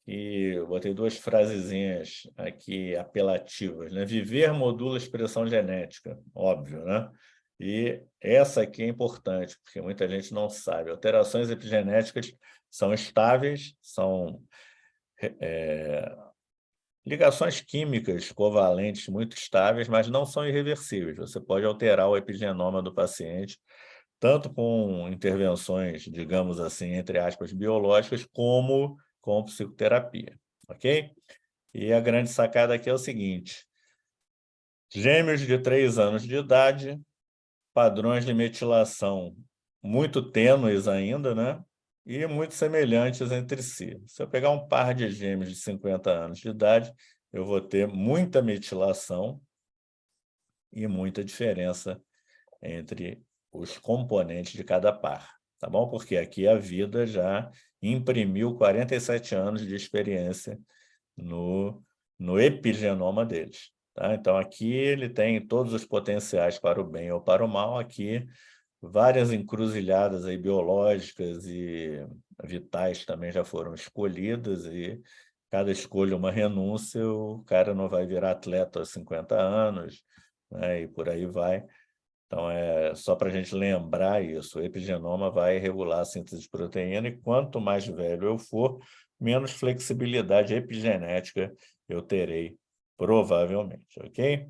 e eu botei duas frasezinhas aqui apelativas, né? Viver modula expressão genética, óbvio, né? E essa aqui é importante, porque muita gente não sabe. Alterações epigenéticas são estáveis, são ligações químicas covalentes muito estáveis, mas não são irreversíveis. Você pode alterar o epigenoma do paciente, tanto com intervenções, digamos assim, entre aspas, biológicas, como com psicoterapia, ok? E a grande sacada aqui é o seguinte: gêmeos de 3 anos de idade, padrões de metilação muito tênues ainda, né? E muito semelhantes entre si. Se eu pegar um par de gêmeos de 50 anos de idade, eu vou ter muita metilação e muita diferença entre os componentes de cada par. tá bom? Porque aqui a vida já imprimiu 47 anos de experiência no epigenoma deles. Tá? Então, aqui ele tem todos os potenciais para o bem ou para o mal. Aqui, várias encruzilhadas aí biológicas e vitais também já foram escolhidas, e cada escolha uma renúncia, o cara não vai virar atleta aos 50 anos, né? E por aí vai. Então, é só para a gente lembrar isso. O epigenoma vai regular a síntese de proteína, e quanto mais velho eu for, menos flexibilidade epigenética eu terei, provavelmente, ok?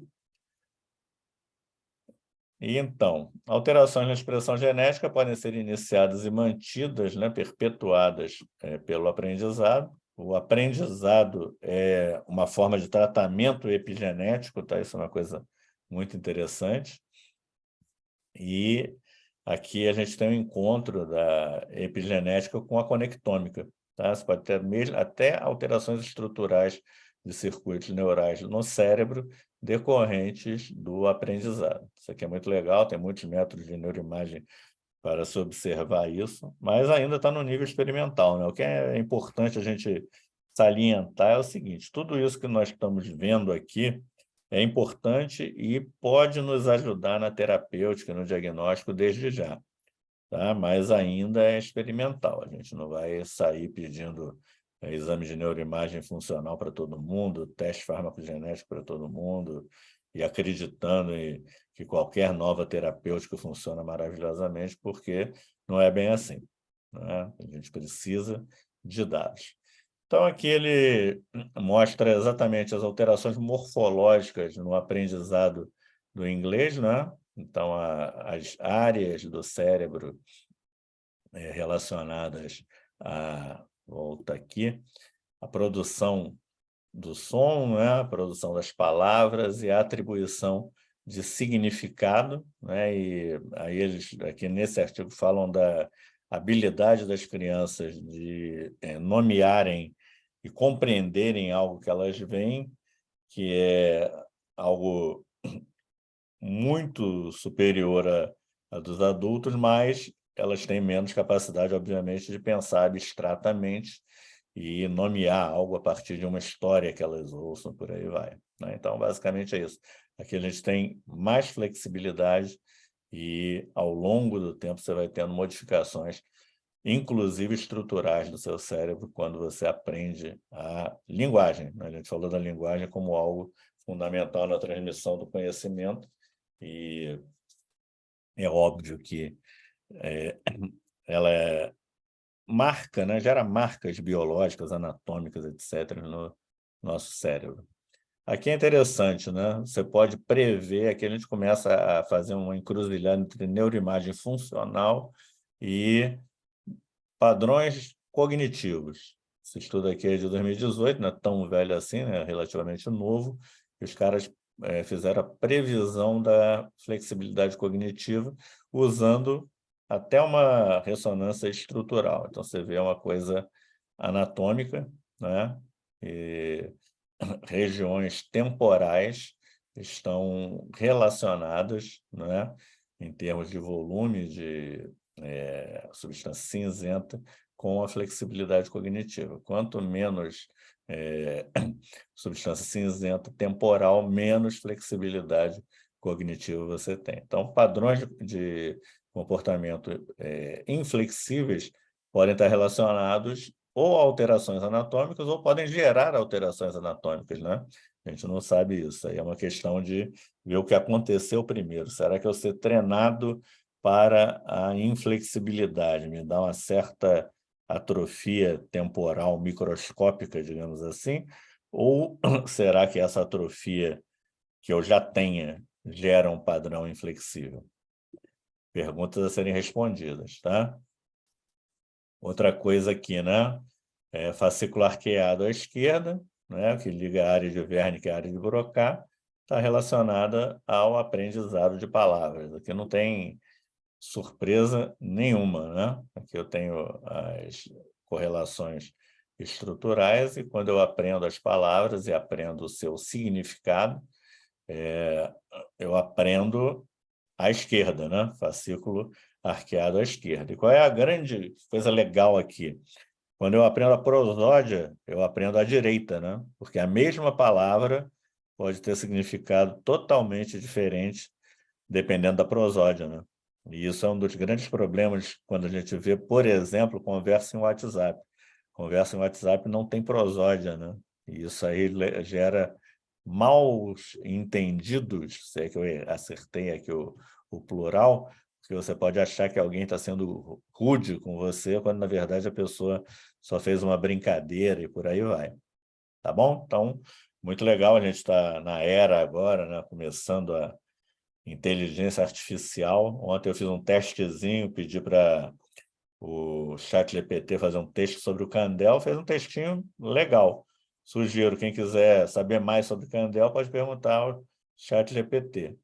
E então, alterações na expressão genética podem ser iniciadas e mantidas, né, perpetuadas pelo aprendizado. O aprendizado é uma forma de tratamento epigenético, tá? Isso é uma coisa muito interessante. E aqui a gente tem um encontro da epigenética com a conectômica, tá? Você pode ter mesmo, até alterações estruturais de circuitos neurais no cérebro decorrentes do aprendizado. Isso aqui é muito legal, tem muitos métodos de neuroimagem para se observar isso, mas ainda está no nível experimental, né? O que é importante a gente salientar é o seguinte: tudo isso que nós estamos vendo aqui é importante e pode nos ajudar na terapêutica, no diagnóstico desde já, tá? Mas ainda é experimental. A gente não vai sair pedindo exame de neuroimagem funcional para todo mundo, teste farmacogenético para todo mundo, e acreditando que qualquer nova terapêutica funciona maravilhosamente, porque não é bem assim, né? A gente precisa de dados. Então, aqui ele mostra exatamente as alterações morfológicas no aprendizado do inglês, né? Então, as áreas do cérebro relacionadas volta aqui, a produção do som, né? A produção das palavras e a atribuição de significado, né? E aí eles, aqui nesse artigo, falam da habilidade das crianças de nomearem e compreenderem algo que elas veem, que é algo muito superior a dos adultos, mas elas têm menos capacidade, obviamente, de pensar abstratamente e nomear algo a partir de uma história que elas ouçam, por aí vai, né? Então, basicamente é isso. Aqui a gente tem mais flexibilidade e, ao longo do tempo, você vai tendo modificações, inclusive estruturais, do seu cérebro quando você aprende a linguagem, né? A gente falou da linguagem como algo fundamental na transmissão do conhecimento, e é óbvio que ela marca, né? Gera marcas biológicas, anatômicas, etc., no nosso cérebro. Aqui é interessante, né? Você pode prever, aqui a gente começa a fazer uma encruzilhada entre neuroimagem funcional e padrões cognitivos. Esse estudo aqui é de 2018, não é tão velho assim, né? Relativamente novo, e os caras fizeram a previsão da flexibilidade cognitiva usando até uma ressonância estrutural. Então, você vê uma coisa anatômica, né? E regiões temporais estão relacionadas, né? Em termos de volume de substância cinzenta com a flexibilidade cognitiva. Quanto menos substância cinzenta temporal, menos flexibilidade cognitiva você tem. Então, padrões de comportamento inflexíveis podem estar relacionados ou a alterações anatômicas ou podem gerar alterações anatômicas, né? A gente não sabe isso. Aí é uma questão de ver o que aconteceu primeiro. Será que eu ser treinado para a inflexibilidade me dá uma certa atrofia temporal microscópica, digamos assim? Ou será que essa atrofia que eu já tenha gera um padrão inflexível? Perguntas a serem respondidas, tá? Outra coisa aqui, né? Fascículo arqueado à esquerda, né? Que liga a área de Wernicke à área de Broca, está relacionada ao aprendizado de palavras. Aqui não tem surpresa nenhuma, né? Aqui eu tenho as correlações estruturais, e quando eu aprendo as palavras e aprendo o seu significado, eu aprendo à esquerda, né? Fascículo arqueado à esquerda. E qual é a grande coisa legal aqui? Quando eu aprendo a prosódia, eu aprendo à direita, né? Porque a mesma palavra pode ter significado totalmente diferente dependendo da prosódia, né? E isso é um dos grandes problemas quando a gente vê, por exemplo, conversa em WhatsApp. Conversa em WhatsApp não tem prosódia, né? E isso aí gera maus entendidos, se é que eu acertei aqui o plural, porque você pode achar que alguém está sendo rude com você, quando, na verdade, a pessoa só fez uma brincadeira e por aí vai. Tá bom? Então, muito legal a gente estar na era agora, né? Começando a inteligência artificial. Ontem eu fiz um testezinho, pedi para o ChatGPT fazer um texto sobre o Candel, fez um textinho legal. Sugiro, quem quiser saber mais sobre Candel, pode perguntar ao ChatGPT.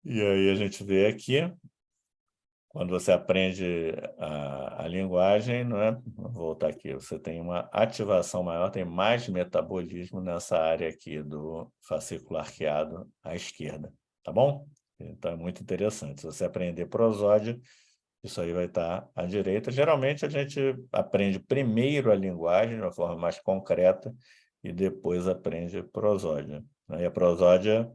E aí a gente vê aqui, quando você aprende a linguagem, não é? Vou voltar aqui, você tem uma ativação maior, tem mais metabolismo nessa área aqui do fascículo arqueado à esquerda, tá bom? Então é muito interessante. Se você aprender prosódia, isso aí vai estar à direita. Geralmente a gente aprende primeiro a linguagem de uma forma mais concreta e depois aprende prosódia, né? E a prosódia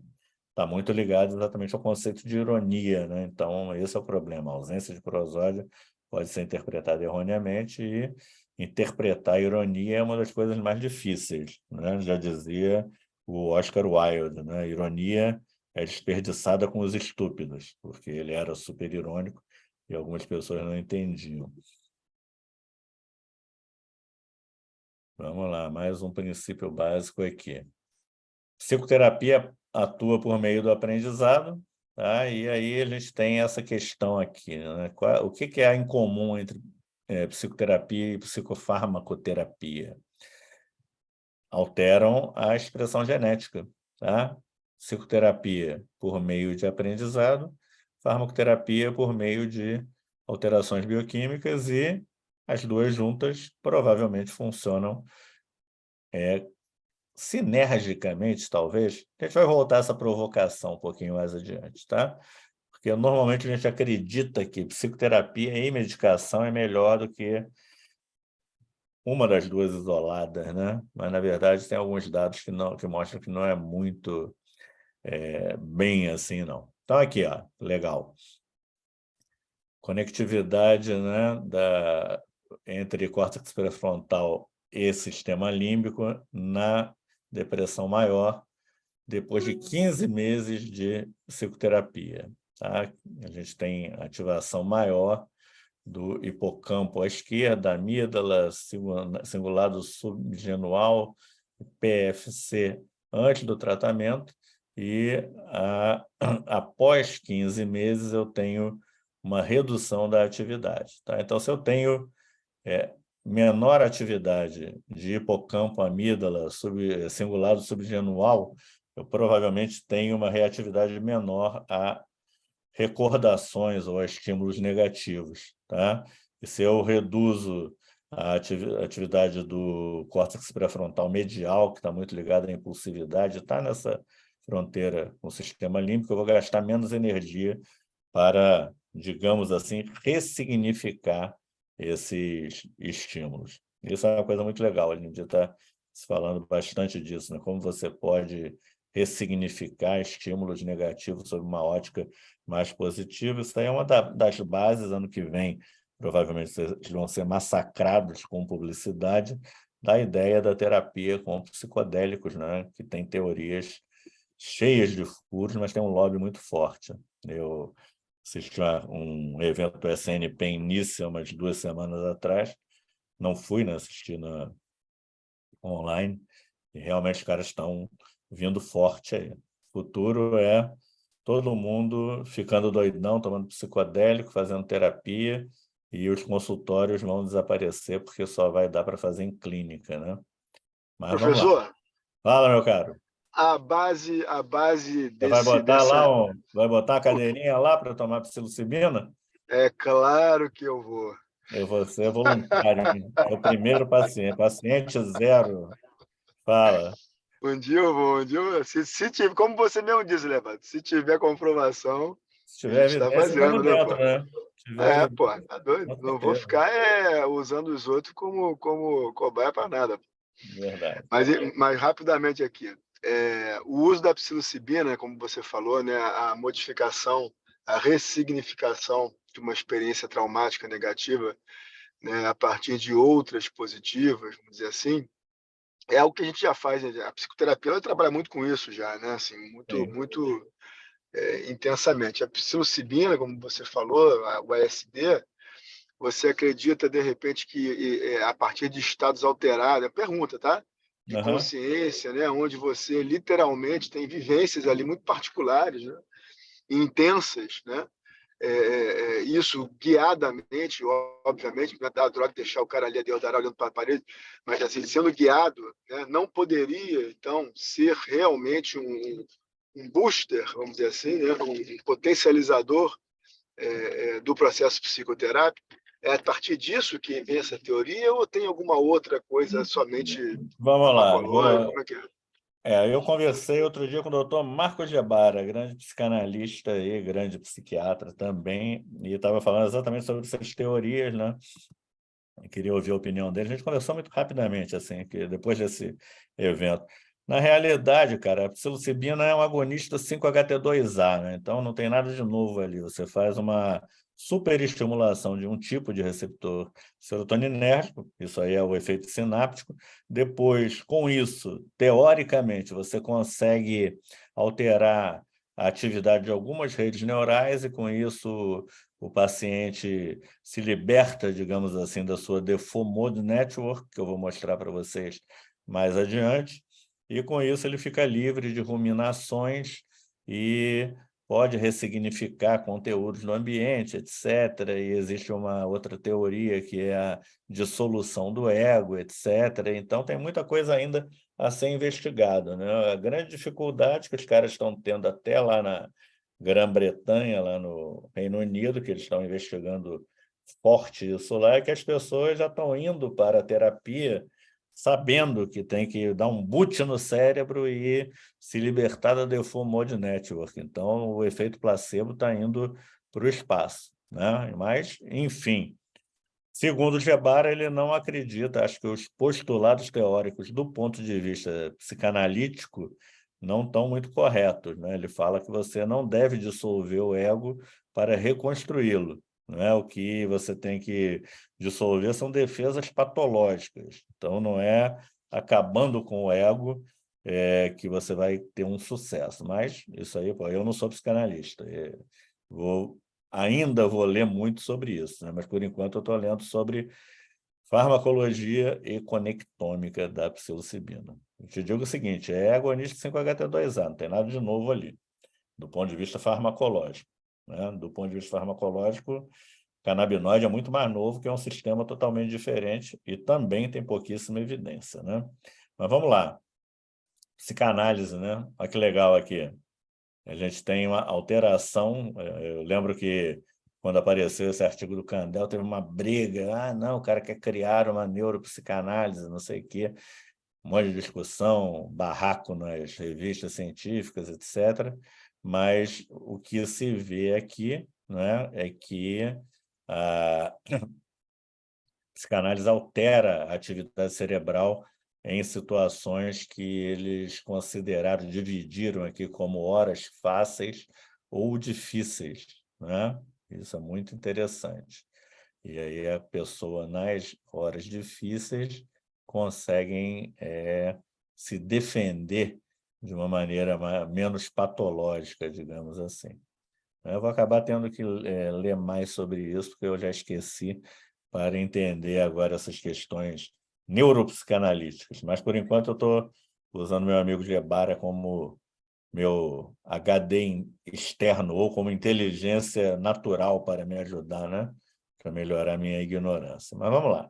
está muito ligada exatamente ao conceito de ironia, né? Então, esse é o problema. A ausência de prosódia pode ser interpretada erroneamente e interpretar a ironia é uma das coisas mais difíceis, né? Já dizia o Oscar Wilde, né? A ironia é desperdiçada com os estúpidos, porque ele era super irônico e algumas pessoas não entendiam. Vamos lá, mais um princípio básico aqui. Psicoterapia atua por meio do aprendizado, tá? E aí a gente tem essa questão aqui, né? O que há em comum entre psicoterapia e psicofarmacoterapia? Alteram a expressão genética, tá? Psicoterapia por meio de aprendizado, farmacoterapia por meio de alterações bioquímicas e as duas juntas provavelmente funcionam sinergicamente, talvez. A gente vai voltar a essa provocação um pouquinho mais adiante, tá? Porque normalmente a gente acredita que psicoterapia e medicação é melhor do que uma das duas isoladas, né? Mas, na verdade, tem alguns dados que mostram que não é muito bem assim, não. Então, aqui, ó, legal. Conectividade, né, entre córtex pré-frontal e sistema límbico na depressão maior, depois de 15 meses de psicoterapia. Tá? A gente tem ativação maior do hipocampo à esquerda, amígdala, cingulado subgenual, PFC antes do tratamento, e após 15 meses eu tenho uma redução da atividade. Tá? Então, se eu tenho menor atividade de hipocampo, amígdala, cingulado subgenual, eu provavelmente tenho uma reatividade menor a recordações ou a estímulos negativos, tá? E se eu reduzo a atividade do córtex pré-frontal medial, que está muito ligado à impulsividade, está nessa fronteira com o sistema límbico, eu vou gastar menos energia para, digamos assim, ressignificar esses estímulos. Isso é uma coisa muito legal, a gente está se falando bastante disso, né? Como você pode ressignificar estímulos negativos sob uma ótica mais positiva. Isso aí é uma das bases. Ano que vem, provavelmente, vocês vão ser massacrados com publicidade da ideia da terapia com psicodélicos, né? Que tem teorias cheias de furos, mas tem um lobby muito forte. Eu assisti um evento do SNP em Nice umas 2 semanas atrás, não fui, né, assisti online, e realmente os caras estão vindo forte aí. O futuro é todo mundo ficando doidão, tomando psicodélico, fazendo terapia, e os consultórios vão desaparecer porque só vai dar para fazer em clínica, né? Mas vamos lá. Professor, Fala, meu caro. a base Você vai botar dessa... vai botar a cadeirinha lá para tomar psilocibina? É claro que eu vou. Eu vou ser voluntário, hein? É o primeiro paciente. Paciente zero. Fala. Um dia eu vou, um dia eu vou. Se tiver, como você mesmo disse, Levato, se tiver comprovação... Se A tiver gente está evidência, fazendo, estamos né, dentro, pô? né? Se tiver evidência, Pô, tá doido? com Não vou certeza. ficar usando os outros como cobaia para nada. Verdade. Mas rapidamente aqui, o uso da psilocibina, como você falou, né, a modificação, a ressignificação de uma experiência traumática negativa, né, a partir de outras positivas, vamos dizer assim, é algo que a gente já faz. Né? A psicoterapia ela trabalha muito com isso já, né? Assim, Sim. muito intensamente. A psilocibina, como você falou, o LSD, você acredita, de repente, que a partir de estados alterados, pergunta, tá? De Aham. consciência, né? Onde você literalmente tem vivências ali muito particulares, né? Intensas, né? Isso guiadamente, obviamente, não é dar a droga e deixar o cara ali a Deus dará olhando para a parede, mas assim, sendo guiado, né? Não poderia, então, ser realmente um booster, vamos dizer assim, né? Um potencializador do processo psicoterápico? É a partir disso que vem essa teoria ou tem alguma outra coisa somente Vamos lá. farmacológica? Como é que é? Eu conversei outro dia com o doutor Marcos Gebara, grande psicanalista e grande psiquiatra também, e estava falando exatamente sobre essas teorias, né? Eu queria ouvir a opinião dele. A gente conversou muito rapidamente, assim, que depois desse evento. Na realidade, cara, a psilocibina é um agonista 5-HT2A, né? Então não tem nada de novo ali. Você faz uma superestimulação de um tipo de receptor serotoninérgico, isso aí é o efeito sináptico. Depois, com isso, teoricamente, você consegue alterar a atividade de algumas redes neurais e, com isso, o paciente se liberta, digamos assim, da sua Default Mode Network, que eu vou mostrar para vocês mais adiante, e com isso ele fica livre de ruminações e pode ressignificar conteúdos no ambiente, etc. E existe uma outra teoria que é a dissolução do ego, etc. Então tem muita coisa ainda a ser investigada, né? A grande dificuldade que os caras estão tendo até lá na Grã-Bretanha, lá no Reino Unido, que eles estão investigando forte isso lá, é que as pessoas já estão indo para a terapia sabendo que tem que dar um boot no cérebro e se libertar da Default Mode Network. Então, o efeito placebo está indo para o espaço, né? Mas, enfim, segundo Gebara, ele não acredita, acho que os postulados teóricos do ponto de vista psicanalítico não estão muito corretos, né? Ele fala que você não deve dissolver o ego para reconstruí-lo, não é? O que você tem que dissolver são defesas patológicas. Então, não é acabando com o ego que você vai ter um sucesso. Mas isso aí, pô, eu não sou psicanalista. Ainda vou ler muito sobre isso, né? Mas, por enquanto, eu estou lendo sobre farmacologia e conectômica da psilocibina. Eu te digo o seguinte, é agonista 5-HT2A, não tem nada de novo ali, do ponto de vista farmacológico, né? Do ponto de vista farmacológico, canabinoide é muito mais novo, que é um sistema totalmente diferente e também tem pouquíssima evidência, né? Mas vamos lá. Psicanálise, né? Olha que legal aqui. A gente tem uma alteração. Eu lembro que, quando apareceu esse artigo do Candel, teve uma briga. Ah, não, o cara quer criar uma neuropsicanálise, não sei o quê. Um monte de discussão, barraco nas revistas científicas, etc. Mas o que se vê aqui, né, é que a psicanálise altera a atividade cerebral em situações que eles consideraram, dividiram aqui como horas fáceis ou difíceis, né? Isso é muito interessante. E aí a pessoa, nas horas difíceis, conseguem se defender de uma maneira menos patológica, digamos assim. Eu vou acabar tendo que ler mais sobre isso, porque eu já esqueci, para entender agora essas questões neuropsicanalíticas. Mas, por enquanto, eu estou usando meu amigo Gebara como meu HD externo ou como inteligência natural para me ajudar, né? Para melhorar a minha ignorância. Mas vamos lá.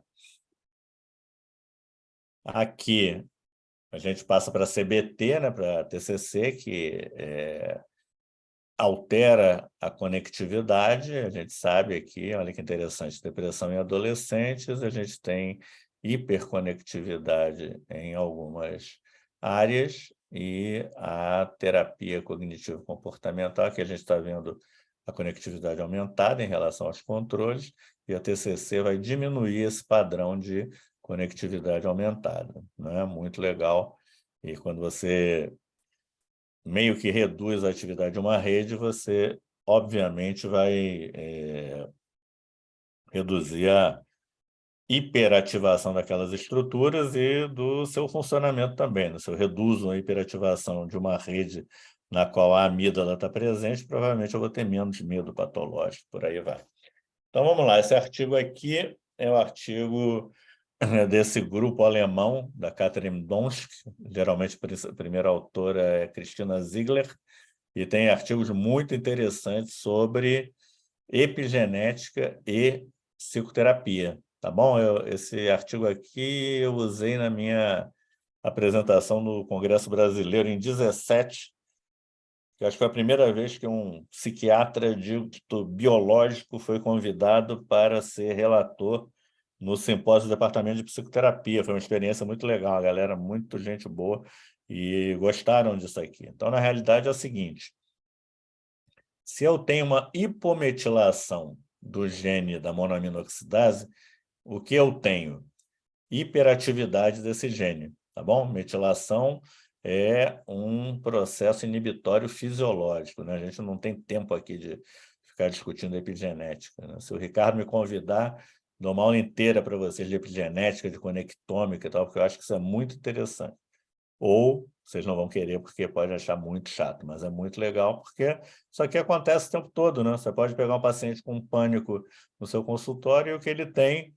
Aqui a gente passa para a CBT, né? Para a TCC, que altera a conectividade, a gente sabe aqui, olha que interessante, depressão em adolescentes, a gente tem hiperconectividade em algumas áreas e a terapia cognitivo-comportamental, que a gente está vendo a conectividade aumentada em relação aos controles, e a TCC vai diminuir esse padrão de conectividade aumentada, né? Muito legal. E quando você meio que reduz a atividade de uma rede, você, obviamente, vai reduzir a hiperativação daquelas estruturas e do seu funcionamento também, né? Se eu reduzo a hiperativação de uma rede na qual a amígdala está presente, provavelmente eu vou ter menos medo patológico, por aí vai. Então, vamos lá. Esse artigo aqui é o artigo desse grupo alemão, da Katrin Donsk, geralmente a primeira autora é Christina Ziegler, e tem artigos muito interessantes sobre epigenética e psicoterapia, tá bom? Esse artigo aqui eu usei na minha apresentação no Congresso Brasileiro em 17, que acho que foi a primeira vez que um psiquiatra dito biológico foi convidado para ser relator no simpósio do Departamento de Psicoterapia. Foi uma experiência muito legal, a galera muito gente boa e gostaram disso aqui. Então, na realidade, é o seguinte: se eu tenho uma hipometilação do gene da monoaminoxidase, o que eu tenho? Hiperatividade desse gene, tá bom? Metilação é um processo inibitório fisiológico, né? A gente não tem tempo aqui de ficar discutindo epigenética, né? Se o Ricardo me convidar, dou uma aula inteira para vocês de epigenética, de conectômica e tal, porque eu acho que isso é muito interessante. Ou vocês não vão querer porque pode achar muito chato, mas é muito legal porque isso aqui acontece o tempo todo, né? Você pode pegar um paciente com pânico no seu consultório e o que ele tem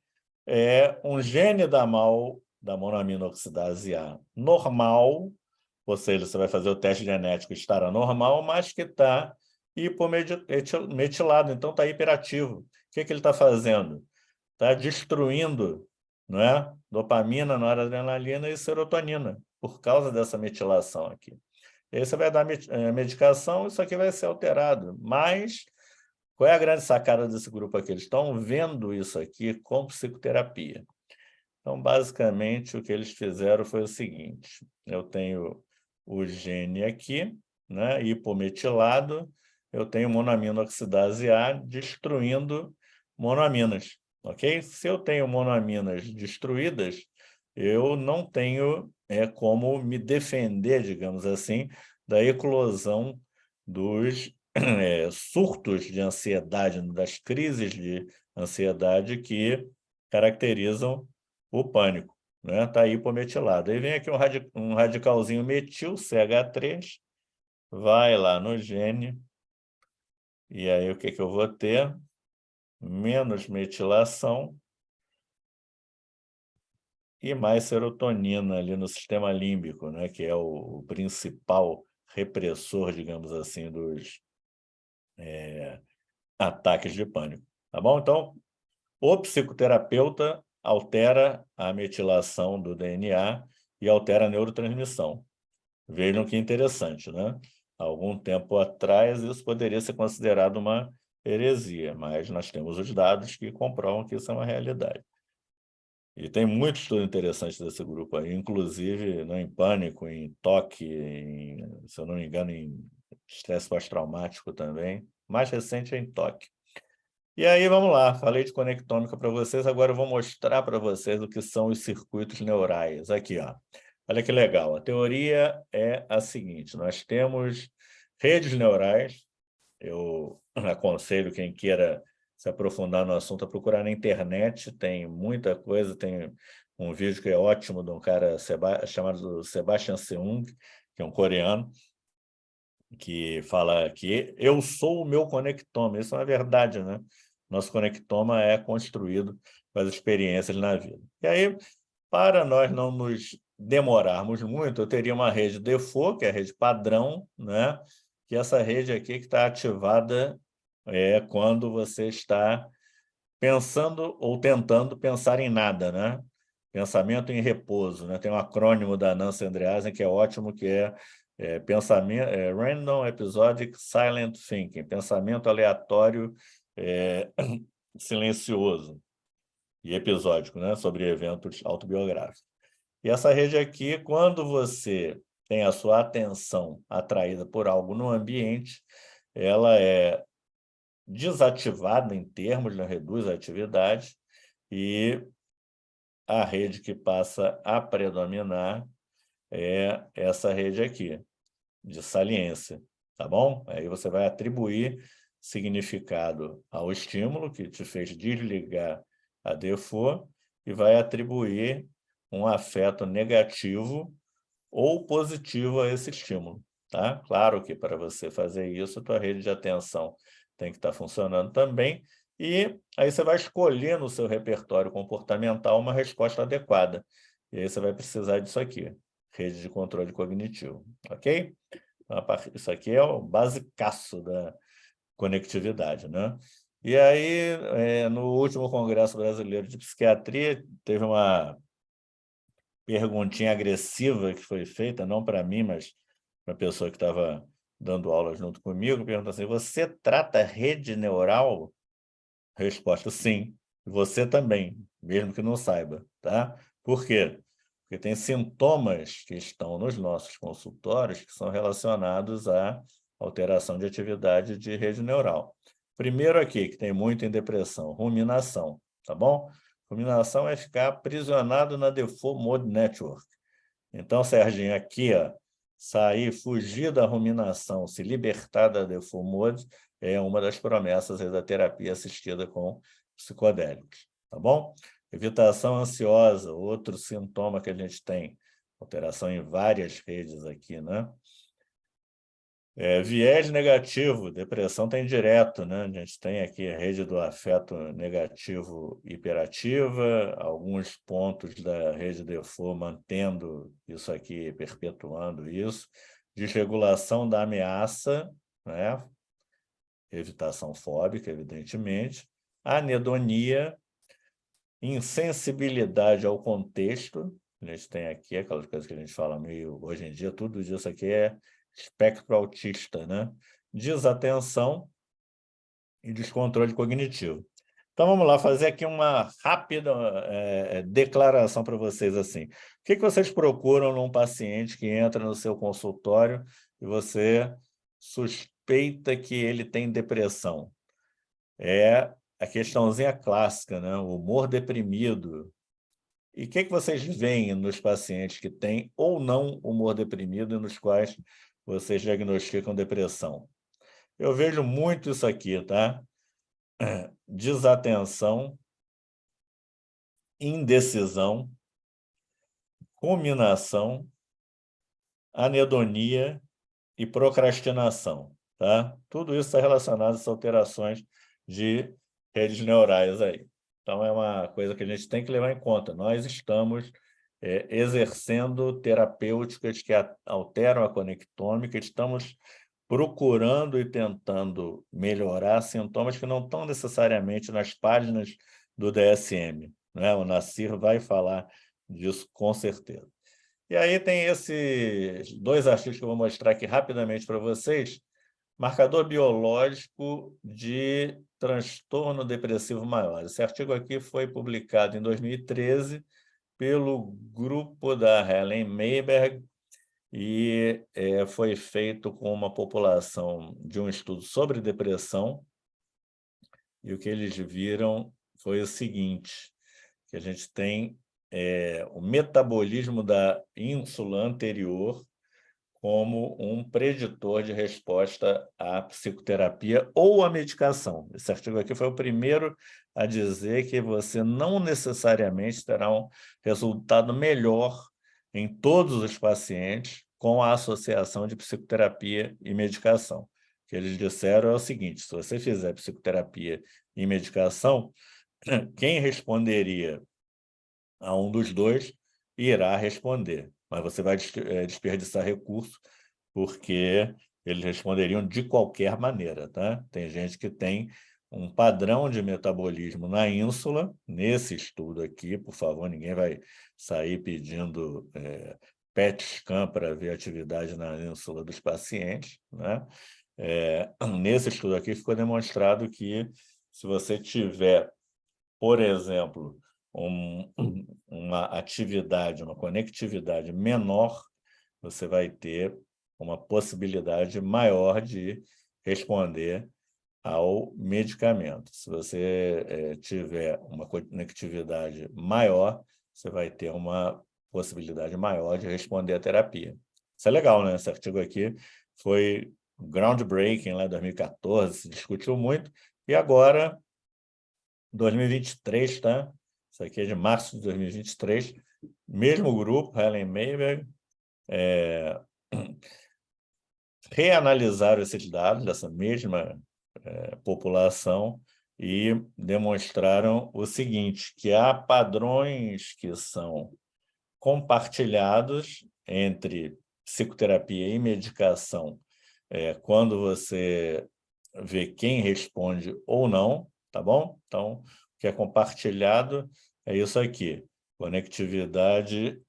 é um gene da monoaminoxidase A normal, ou seja, você vai fazer o teste genético estar anormal, mas que está hipometilado, então está hiperativo. O que ele está fazendo? Está destruindo, não é? Dopamina, noradrenalina e serotonina, por causa dessa metilação aqui. E aí você vai dar medicação, isso aqui vai ser alterado. Mas qual é a grande sacada desse grupo aqui? Eles estão vendo isso aqui com psicoterapia. Então, basicamente, o que eles fizeram foi o seguinte: eu tenho o gene aqui, né, hipometilado, eu tenho monoaminoxidase A destruindo monoaminas, ok? Se eu tenho monoaminas destruídas, eu não tenho como me defender, digamos assim, da eclosão dos surtos de ansiedade, das crises de ansiedade que caracterizam o pânico, né? Está hipometilado. Aí vem aqui um radicalzinho metil, CH3, vai lá no gene, e aí o que eu vou ter? Menos metilação e mais serotonina ali no sistema límbico, né? Que é o principal repressor, digamos assim, dos ataques de pânico. Tá bom? Então, o psicoterapeuta altera a metilação do DNA e altera a neurotransmissão. Vejam que interessante, né? Há algum tempo atrás, isso poderia ser considerado uma heresia, mas nós temos os dados que comprovam que isso é uma realidade. E tem muito estudo interessante desse grupo aí, inclusive em pânico, em toque, se eu não me engano, em estresse pós-traumático também. Mais recente é em toque. E aí, vamos lá, falei de conectômica para vocês, agora eu vou mostrar para vocês o que são os circuitos neurais. Aqui, ó. Olha que legal, a teoria é a seguinte: nós temos redes neurais, eu aconselho quem queira se aprofundar no assunto a procurar na internet, tem muita coisa, tem um vídeo que é ótimo de um cara chamado Sebastian Seung, que é um coreano, que fala que eu sou o meu conectoma. Isso é uma verdade, né? Nosso conectoma é construído com as experiências na vida. E aí, para nós não nos demorarmos muito, eu teria uma rede default, que é a rede padrão, né? Que essa rede aqui que está ativada quando você está pensando ou tentando pensar em nada, né? Pensamento em repouso, né? Tem um acrônimo da Nancy Andreasen que é ótimo, que é pensamento, Random Episodic Silent Thinking, pensamento aleatório silencioso e episódico, né? Sobre eventos autobiográficos. E essa rede aqui, quando você tem a sua atenção atraída por algo no ambiente, ela é desativada em termos, né, reduz a atividade, e a rede que passa a predominar é essa rede aqui, de saliência, tá bom? Aí você vai atribuir significado ao estímulo que te fez desligar a DEFO e vai atribuir um afeto negativo ou positivo a esse estímulo, tá? Claro que para você fazer isso, a tua rede de atenção tem que estar funcionando também, e aí você vai escolher no seu repertório comportamental uma resposta adequada. E aí você vai precisar disso aqui, rede de controle cognitivo, ok? Isso aqui é o basicaço da conectividade, né? E aí, no último Congresso Brasileiro de Psiquiatria, teve uma perguntinha agressiva que foi feita, não para mim, mas para a pessoa que estava dando aula junto comigo, perguntou assim: você trata rede neural? Resposta: sim. Você também, mesmo que não saiba, tá? Por quê? Porque tem sintomas que estão nos nossos consultórios que são relacionados à alteração de atividade de rede neural. Primeiro aqui, que tem muito em depressão, ruminação, tá bom? Ruminação é ficar aprisionado na Default Mode Network. Então, Serginho, aqui, ó, sair, fugir da ruminação, se libertar da Default Mode, é uma das promessas da terapia assistida com psicodélicos, tá bom? Evitação ansiosa, outro sintoma que a gente tem, alteração em várias redes aqui, né? Viés negativo, depressão tem direto, né? A gente tem aqui a rede do afeto negativo hiperativa, alguns pontos da rede Default mantendo isso aqui, perpetuando isso, desregulação da ameaça, né? Evitação fóbica, evidentemente, anedonia, insensibilidade ao contexto, a gente tem aqui aquelas coisas que a gente fala meio hoje em dia, tudo isso aqui é espectro autista, né? Desatenção e descontrole cognitivo. Então, vamos lá fazer aqui uma rápida declaração para vocês. Assim. O que vocês procuram num paciente que entra no seu consultório e você suspeita que ele tem depressão? É a questãozinha clássica, né? O humor deprimido. E o que vocês veem nos pacientes que têm ou não humor deprimido e nos quais vocês diagnosticam depressão? Eu vejo muito isso aqui, tá? Desatenção, indecisão, ruminação, anedonia e procrastinação, tá? Tudo isso está relacionado a essas alterações de redes neurais aí. Então, é uma coisa que a gente tem que levar em conta. Nós estamos exercendo terapêuticas que alteram a conectômica, estamos procurando e tentando melhorar sintomas que não estão necessariamente nas páginas do DSM, né? O Nassir vai falar disso com certeza. E aí tem esses 2 artigos que eu vou mostrar aqui rapidamente para vocês. Marcador biológico de transtorno depressivo maior. Esse artigo aqui foi publicado em 2013 pelo grupo da Helen Mayberg e foi feito com uma população de um estudo sobre depressão. E o que eles viram foi o seguinte, que a gente tem o metabolismo da ínsula anterior como um preditor de resposta à psicoterapia ou à medicação. Esse artigo aqui foi o primeiro a dizer que você não necessariamente terá um resultado melhor em todos os pacientes com a associação de psicoterapia e medicação. O que eles disseram é o seguinte: se você fizer psicoterapia e medicação, quem responderia a um dos dois irá responder, mas você vai desperdiçar recurso, porque eles responderiam de qualquer maneira, tá? Tem gente que tem um padrão de metabolismo na ínsula, nesse estudo aqui, por favor, ninguém vai sair pedindo PET scan para ver atividade na ínsula dos pacientes, né? Nesse estudo aqui ficou demonstrado que se você tiver, por exemplo, uma atividade, uma conectividade menor, você vai ter uma possibilidade maior de responder ao medicamento. Se você tiver uma conectividade maior, você vai ter uma possibilidade maior de responder à terapia. Isso é legal, né? Esse artigo aqui foi groundbreaking, lá em 2014, se discutiu muito, e agora, 2023, tá? Isso aqui é de março de 2023, mesmo grupo, Helen Mayberg, reanalisaram esses dados dessa mesma população e demonstraram o seguinte, que há padrões que são compartilhados entre psicoterapia e medicação, quando você vê quem responde ou não, tá bom? Então, o que é compartilhado é isso aqui, conectividade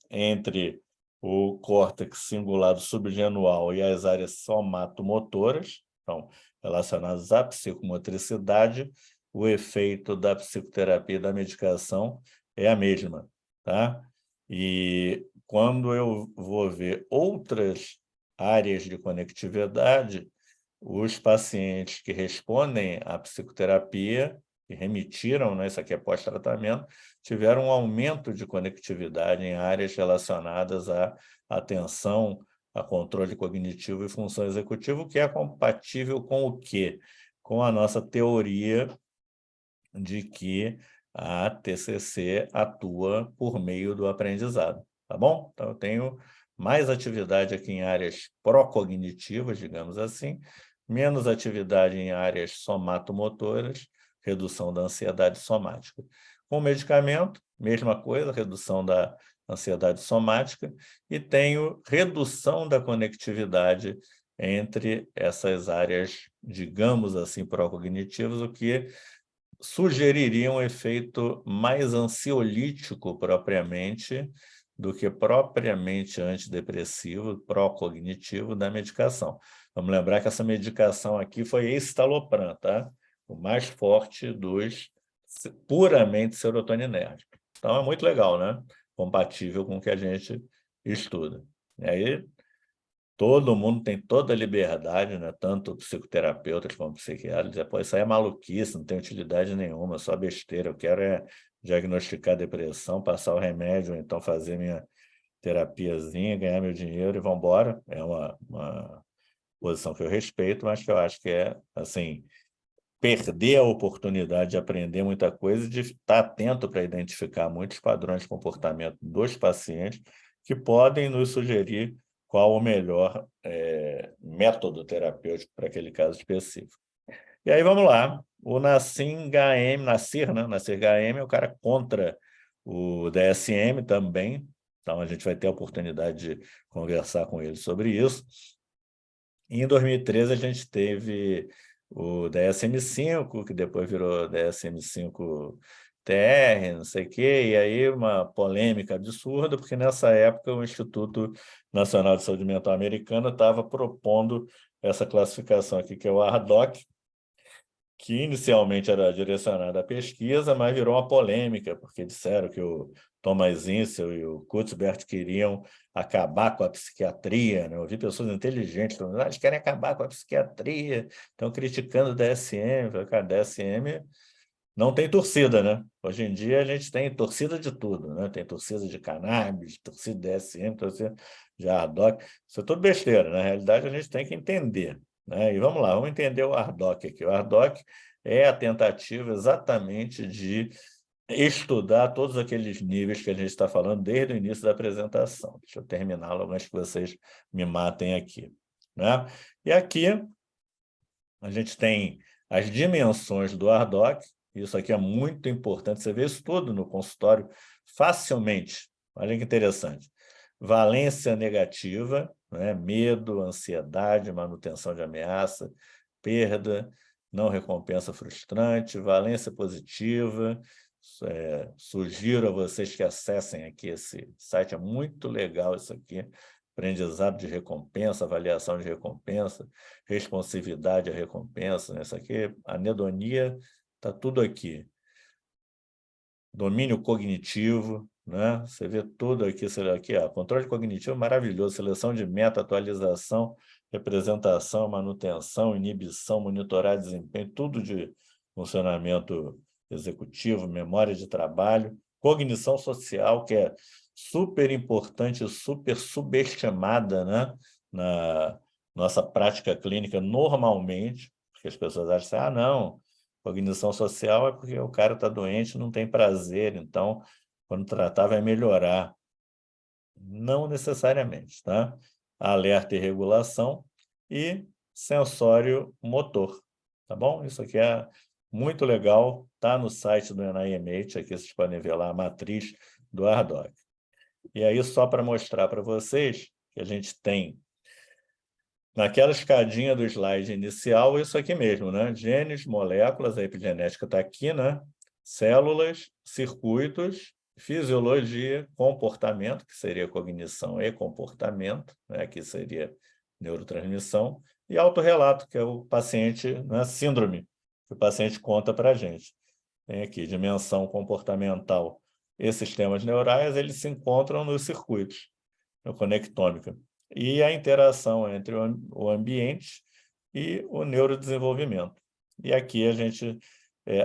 entre o córtex cingulado subgenual e as áreas somatomotoras, então, relacionadas à psicomotricidade, o efeito da psicoterapia e da medicação é a mesma, tá? E quando eu vou ver outras áreas de conectividade, os pacientes que respondem à psicoterapia, que remitiram, né, isso aqui é pós-tratamento, tiveram um aumento de conectividade em áreas relacionadas à atenção, a controle cognitivo e função executiva, o que é compatível com o quê? Com a nossa teoria de que a TCC atua por meio do aprendizado, tá bom? Então, eu tenho mais atividade aqui em áreas pró-cognitivas, digamos assim, menos atividade em áreas somatomotoras, redução da ansiedade somática. Com o medicamento, mesma coisa, redução da ansiedade somática, e tenho redução da conectividade entre essas áreas, digamos assim, pró-cognitivas, o que sugeriria um efeito mais ansiolítico propriamente do que propriamente antidepressivo, pró-cognitivo da medicação. Vamos lembrar que essa medicação aqui foi escitalopram, tá? O mais forte dos puramente serotoninérgicos. Então, é muito legal, né? Compatível com o que a gente estuda. E aí, todo mundo tem toda a liberdade, né? Tanto psicoterapeutas como psiquiatras, dizer, pô, isso aí é maluquice, não tem utilidade nenhuma, é só besteira, eu quero diagnosticar depressão, passar o remédio, ou então fazer minha terapiazinha, ganhar meu dinheiro e vamos embora. É uma posição que eu respeito, mas que eu acho que é, assim, perder a oportunidade de aprender muita coisa e de estar atento para identificar muitos padrões de comportamento dos pacientes que podem nos sugerir qual o melhor método terapêutico para aquele caso específico. E aí, vamos lá. O Nassir, né? Nassir-HM é o cara contra o DSM também, então a gente vai ter a oportunidade de conversar com ele sobre isso. E em 2013, a gente teve o DSM-5, que depois virou DSM-5-TR, não sei o quê, e aí uma polêmica absurda, porque nessa época o Instituto Nacional de Saúde Mental Americano estava propondo essa classificação aqui, que é o ARDOC, que inicialmente era direcionada à pesquisa, mas virou uma polêmica, porque disseram que o Thomas Insel e o Kutzbert queriam acabar com a psiquiatria, né? Eu vi pessoas inteligentes falando, eles querem acabar com a psiquiatria, estão criticando o DSM. Falei, cara, DSM não tem torcida, né? Hoje em dia a gente tem torcida de tudo, né? Tem torcida de cannabis, torcida de DSM, torcida de ARDOC, isso é tudo besteira. Na realidade, a gente tem que entender, né? E vamos lá, vamos entender o ARDOC aqui. O ARDOC é a tentativa exatamente de estudar todos aqueles níveis que a gente está falando desde o início da apresentação. Deixa eu terminar logo antes que vocês me matem aqui, né? E aqui a gente tem as dimensões do ARDOC, isso aqui é muito importante, você vê isso tudo no consultório facilmente. Olha que interessante. Valência negativa, né? Medo, ansiedade, manutenção de ameaça, perda, não recompensa frustrante, valência positiva. Sugiro a vocês que acessem aqui esse site, é muito legal isso aqui. Aprendizado de recompensa, avaliação de recompensa, responsividade à recompensa, né? Isso aqui, anedonia, está tudo aqui. Domínio cognitivo, né? Você vê tudo aqui, ó, controle cognitivo maravilhoso, seleção de meta, atualização, representação, manutenção, inibição, monitorar desempenho, tudo de funcionamento executivo, memória de trabalho, cognição social, que é super importante, super subestimada, né? Na nossa prática clínica normalmente, porque as pessoas acham assim, não, cognição social é porque o cara está doente, não tem prazer, então, quando tratar, vai melhorar. Não necessariamente, tá? Alerta e regulação e sensório motor, tá bom? Isso aqui é muito legal, tá no site do NIMH, aqui vocês podem ver lá a matriz do ARDOC. E aí, só para mostrar para vocês que a gente tem naquela escadinha do slide inicial, isso aqui mesmo, né? Genes, moléculas, a epigenética está aqui, né? Células, circuitos, fisiologia, comportamento, que seria cognição e comportamento, né? Aqui seria neurotransmissão, e autorrelato, que é o paciente, né? Síndrome, que o paciente conta para a gente. Tem aqui dimensão comportamental e sistemas neurais, eles se encontram nos circuitos, no conectômica. E a interação entre o ambiente e o neurodesenvolvimento. E aqui a gente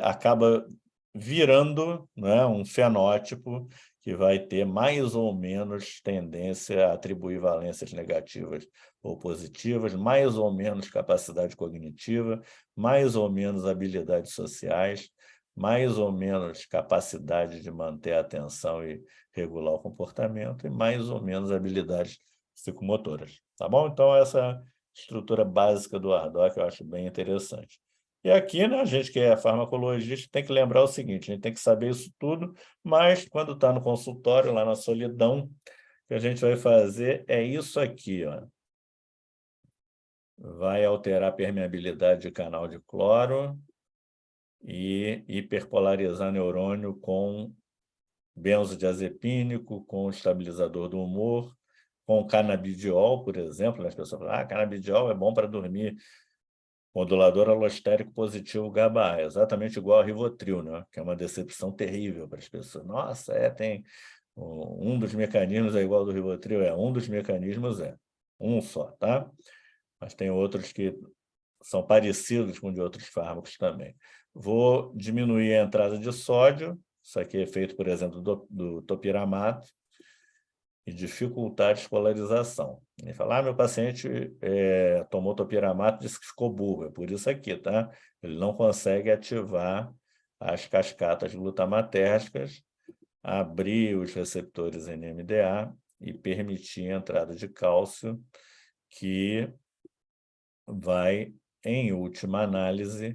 acaba virando, né, um fenótipo que vai ter mais ou menos tendência a atribuir valências negativas ou positivas, mais ou menos capacidade cognitiva, mais ou menos habilidades sociais, mais ou menos capacidade de manter a atenção e regular o comportamento e mais ou menos habilidades psicomotoras, tá bom? Então, essa estrutura básica do ARDOC eu acho bem interessante. E aqui, né, a gente que é farmacologista tem que lembrar o seguinte, a gente tem que saber isso tudo, mas quando está no consultório, lá na solidão, o que a gente vai fazer é isso aqui, ó. Vai alterar a permeabilidade de canal de cloro e hiperpolarizar neurônio com benzodiazepínico, com estabilizador do humor, com canabidiol, por exemplo, as pessoas falam, canabidiol é bom para dormir, modulador alostérico positivo GABA, exatamente igual ao Rivotril, né? Que é uma decepção terrível para as pessoas. Nossa, tem um dos mecanismos é igual ao do Rivotril, um dos mecanismos um só, tá? Mas tem outros que são parecidos com de outros fármacos também. Vou diminuir a entrada de sódio, isso aqui é feito, por exemplo, do topiramato, e dificultar a despolarização. Ele fala, meu paciente tomou topiramato, disse que ficou burro, é por isso aqui, tá? Ele não consegue ativar as cascatas glutamatérgicas, abrir os receptores NMDA e permitir a entrada de cálcio, que vai, em última análise,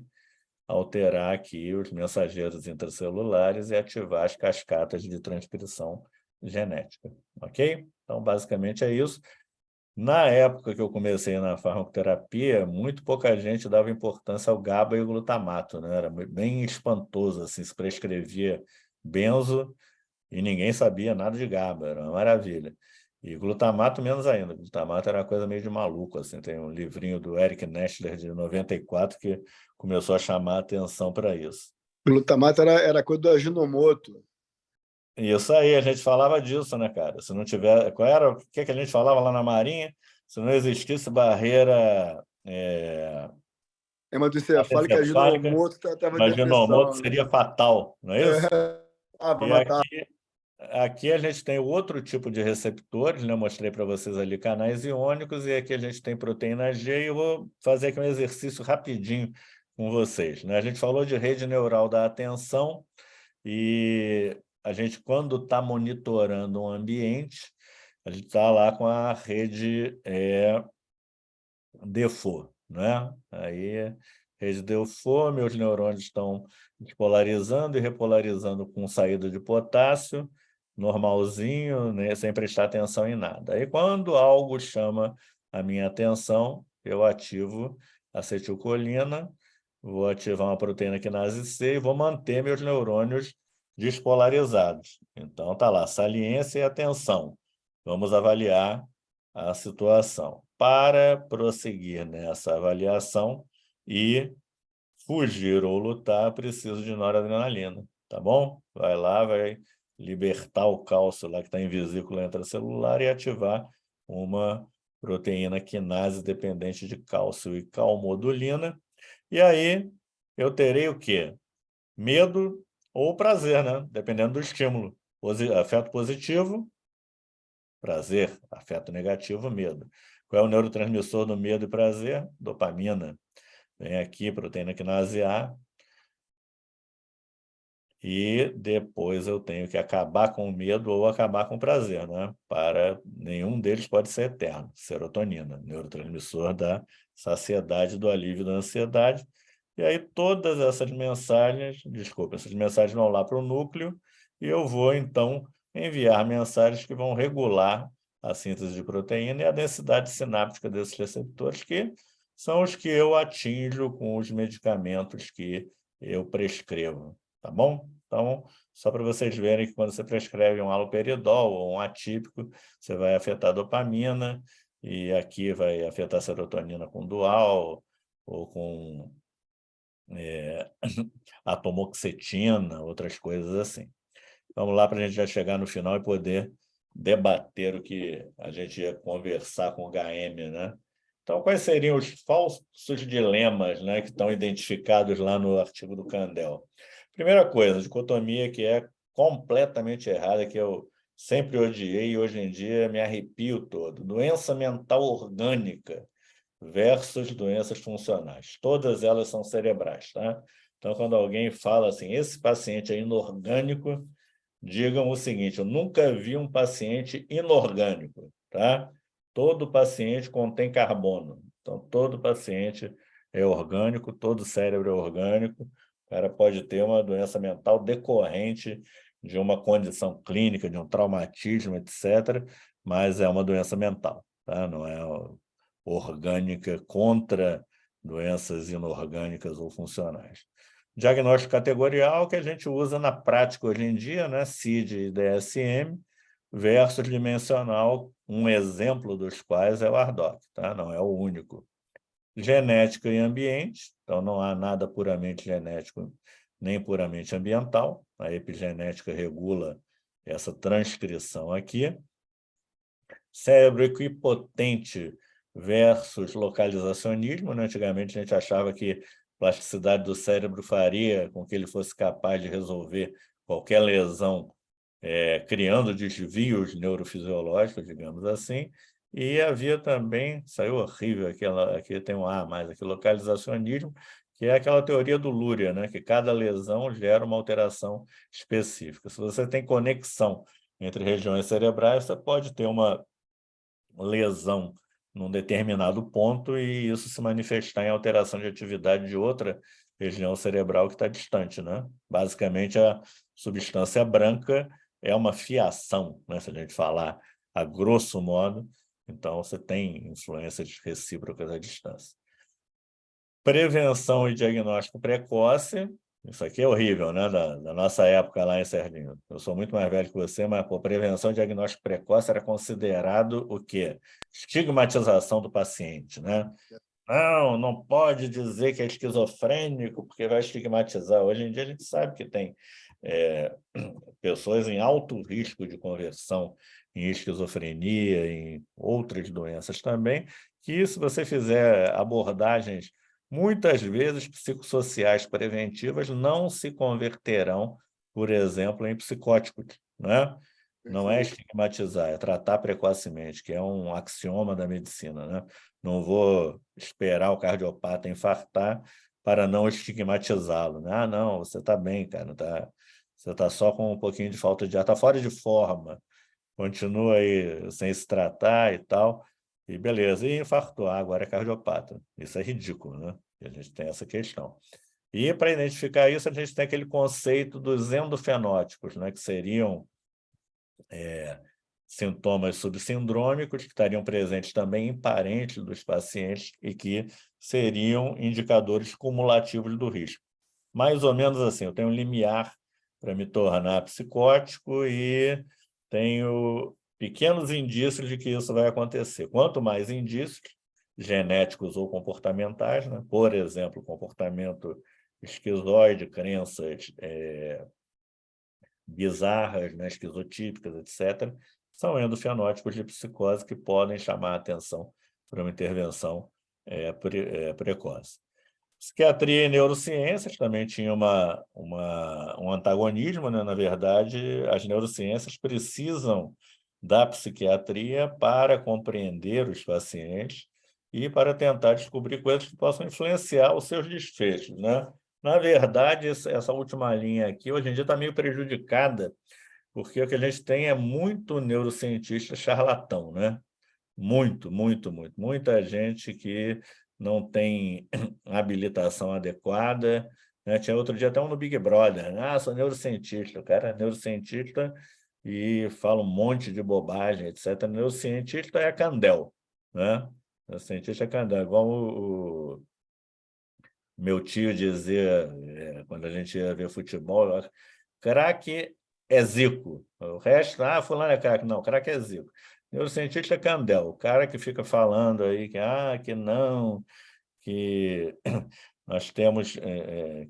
alterar aqui os mensageiros intracelulares e ativar as cascatas de transcrição genética, ok? Então, basicamente é isso. Na época que eu comecei na farmacoterapia, muito pouca gente dava importância ao GABA e ao glutamato, né? Era bem espantoso, assim, se prescrevia benzo e ninguém sabia nada de GABA, era uma maravilha. E glutamato menos ainda, glutamato era uma coisa meio de maluco, assim, tem um livrinho do Eric Nestler de 94 que começou a chamar a atenção para isso. Glutamato era coisa do Ajinomoto. Isso aí, a gente falava disso, né, cara? Se não tiver... Qual era? O que a gente falava lá na Marinha? Se não existisse barreira Hematoencefálica, Ajinomoto estava em Ajinomoto depressão. seria fatal, não é isso? Para E matar. aqui a gente tem outro tipo de receptores, né? Eu mostrei para vocês ali canais iônicos, e aqui a gente tem proteína G, e eu vou fazer aqui um exercício rapidinho com vocês, né? A gente falou de rede neural da atenção, e a gente, quando está monitorando um ambiente, a gente está lá com a rede Defoe, né? Aí, rede Defoe, meus neurônios estão despolarizando e repolarizando com saída de potássio, normalzinho, né? Sem prestar atenção em nada. Aí, quando algo chama a minha atenção, eu ativo acetilcolina, vou ativar uma proteína quinase C e vou manter meus neurônios despolarizados. Então, tá lá, saliência e atenção. Vamos avaliar a situação. Para prosseguir nessa avaliação e fugir ou lutar, preciso de noradrenalina, tá bom? Vai lá, vai libertar o cálcio lá que está em vesícula intracelular e ativar uma proteína quinase dependente de cálcio e calmodulina. E aí eu terei o quê? Medo ou prazer, né? Dependendo do estímulo. Afeto positivo, prazer. Afeto negativo, medo. Qual é o neurotransmissor do medo e prazer? Dopamina. Vem aqui, proteína quinase A. E depois eu tenho que acabar com o medo ou acabar com o prazer, né? Para nenhum deles pode ser eterno. Serotonina, neurotransmissor da saciedade, do alívio da ansiedade. E aí todas essas mensagens, essas mensagens vão lá para o núcleo e eu vou, então, enviar mensagens que vão regular a síntese de proteína e a densidade sináptica desses receptores, que são os que eu atinjo com os medicamentos que eu prescrevo. Tá bom? Então, só para vocês verem que quando você prescreve um haloperidol ou um atípico, você vai afetar a dopamina, e aqui vai afetar a serotonina com dual, ou com atomoxetina, outras coisas assim. Vamos lá para a gente já chegar no final e poder debater o que a gente ia conversar com o HM, né? Então, quais seriam os falsos dilemas, né, que estão identificados lá no artigo do Kandel? Primeira coisa, dicotomia que é completamente errada, que eu sempre odiei e hoje em dia me arrepio todo. Doença mental orgânica versus doenças funcionais. Todas elas são cerebrais, tá? Então, quando alguém fala assim, esse paciente é inorgânico, digam o seguinte, eu nunca vi um paciente inorgânico, tá? Todo paciente contém carbono. Então, todo paciente é orgânico, todo cérebro é orgânico. O cara pode ter uma doença mental decorrente de uma condição clínica, de um traumatismo, etc., mas é uma doença mental, tá? Não é orgânica contra doenças inorgânicas ou funcionais. Diagnóstico categorial que a gente usa na prática hoje em dia, né? CID e DSM, versus dimensional, um exemplo dos quais é o ARDOC, tá? Não é o único. Genética e ambiente, então não há nada puramente genético nem puramente ambiental, a epigenética regula essa transcrição aqui. Cérebro equipotente versus localizacionismo, né? Antigamente a gente achava que plasticidade do cérebro faria com que ele fosse capaz de resolver qualquer lesão, criando desvios neurofisiológicos, digamos assim, e havia também, saiu horrível, aqui tem um A mais, aqui, localizacionismo, que é aquela teoria do Luria, né? Que cada lesão gera uma alteração específica. Se você tem conexão entre regiões cerebrais, você pode ter uma lesão num determinado ponto e isso se manifestar em alteração de atividade de outra região cerebral que está distante, né? Basicamente, a substância branca é uma fiação, né? Se a gente falar a grosso modo, então você tem influências recíprocas à distância. Prevenção e diagnóstico precoce, isso aqui é horrível, né? Da nossa época lá em Serginho. Eu sou muito mais velho que você, mas pô, prevenção e diagnóstico precoce era considerado o quê? Estigmatização do paciente, né? Não pode dizer que é esquizofrênico porque vai estigmatizar. Hoje em dia a gente sabe que tem pessoas em alto risco de conversão em esquizofrenia, em outras doenças também, que se você fizer abordagens muitas vezes psicossociais preventivas, não se converterão, por exemplo, em psicóticos, né? Não é estigmatizar, é tratar precocemente, que é um axioma da medicina, né? Não vou esperar o cardiopata infartar para não estigmatizá-lo, né? Ah, não, você está bem, cara, você está só com um pouquinho de falta de ar, está fora de forma, continua aí sem se tratar e tal, e beleza. E infartou, agora é cardiopata. Isso é ridículo, né? E a gente tem essa questão. E para identificar isso, a gente tem aquele conceito dos endofenótipos, né? Que seriam sintomas subsindrômicos que estariam presentes também em parentes dos pacientes e que seriam indicadores cumulativos do risco. Mais ou menos assim, eu tenho um limiar para me tornar psicótico e tenho pequenos indícios de que isso vai acontecer. Quanto mais indícios, genéticos ou comportamentais, né? Por exemplo, comportamento esquizoide, crenças bizarras, né, esquizotípicas, etc., são endofenótipos de psicose que podem chamar a atenção para uma intervenção precoce. Psiquiatria e neurociências também tinha um antagonismo, né? Na verdade, as neurociências precisam da psiquiatria para compreender os pacientes e para tentar descobrir coisas que possam influenciar os seus desfechos, né? Na verdade, essa última linha aqui, hoje em dia, está meio prejudicada, porque o que a gente tem é muito neurocientista charlatão, né? Muito, muito, muito. Muita gente que não tem habilitação adequada, né? Tinha outro dia até um no Big Brother, né? Ah, sou neurocientista. O cara é neurocientista e fala um monte de bobagem, etc. Neurocientista é Candel, né? Neurocientista é Candel, igual o meu tio dizia, quando a gente ia ver futebol, craque é Zico. O resto, fulano é craque. Não, craque é Zico. Neurocientista é Candel, o cara que fica falando aí que não, que nós temos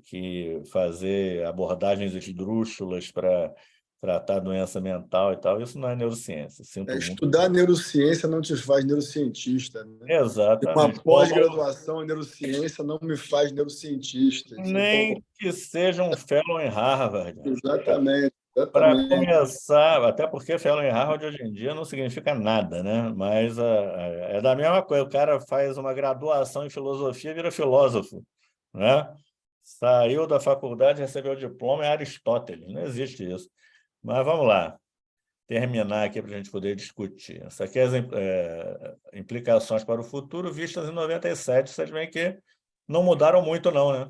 que fazer abordagens esdrúxulas para tratar doença mental e tal. Isso não é neurociência, sinto muito. Estudar neurociência não te faz neurocientista, né? Uma Exatamente. pós-graduação em neurociência não me faz neurocientista. Nem que seja um fellow em Harvard. Exatamente, Para exatamente. começar, até porque fellow em Harvard hoje em dia não significa nada, né? Mas é da mesma coisa, o cara faz uma graduação em filosofia e vira filósofo, né? Saiu da faculdade, recebeu o diploma, é Aristóteles, não existe isso. Mas vamos lá, terminar aqui para a gente poder discutir. Essas aqui as implicações para o futuro vistas em 97, vocês veem que não mudaram muito não, né?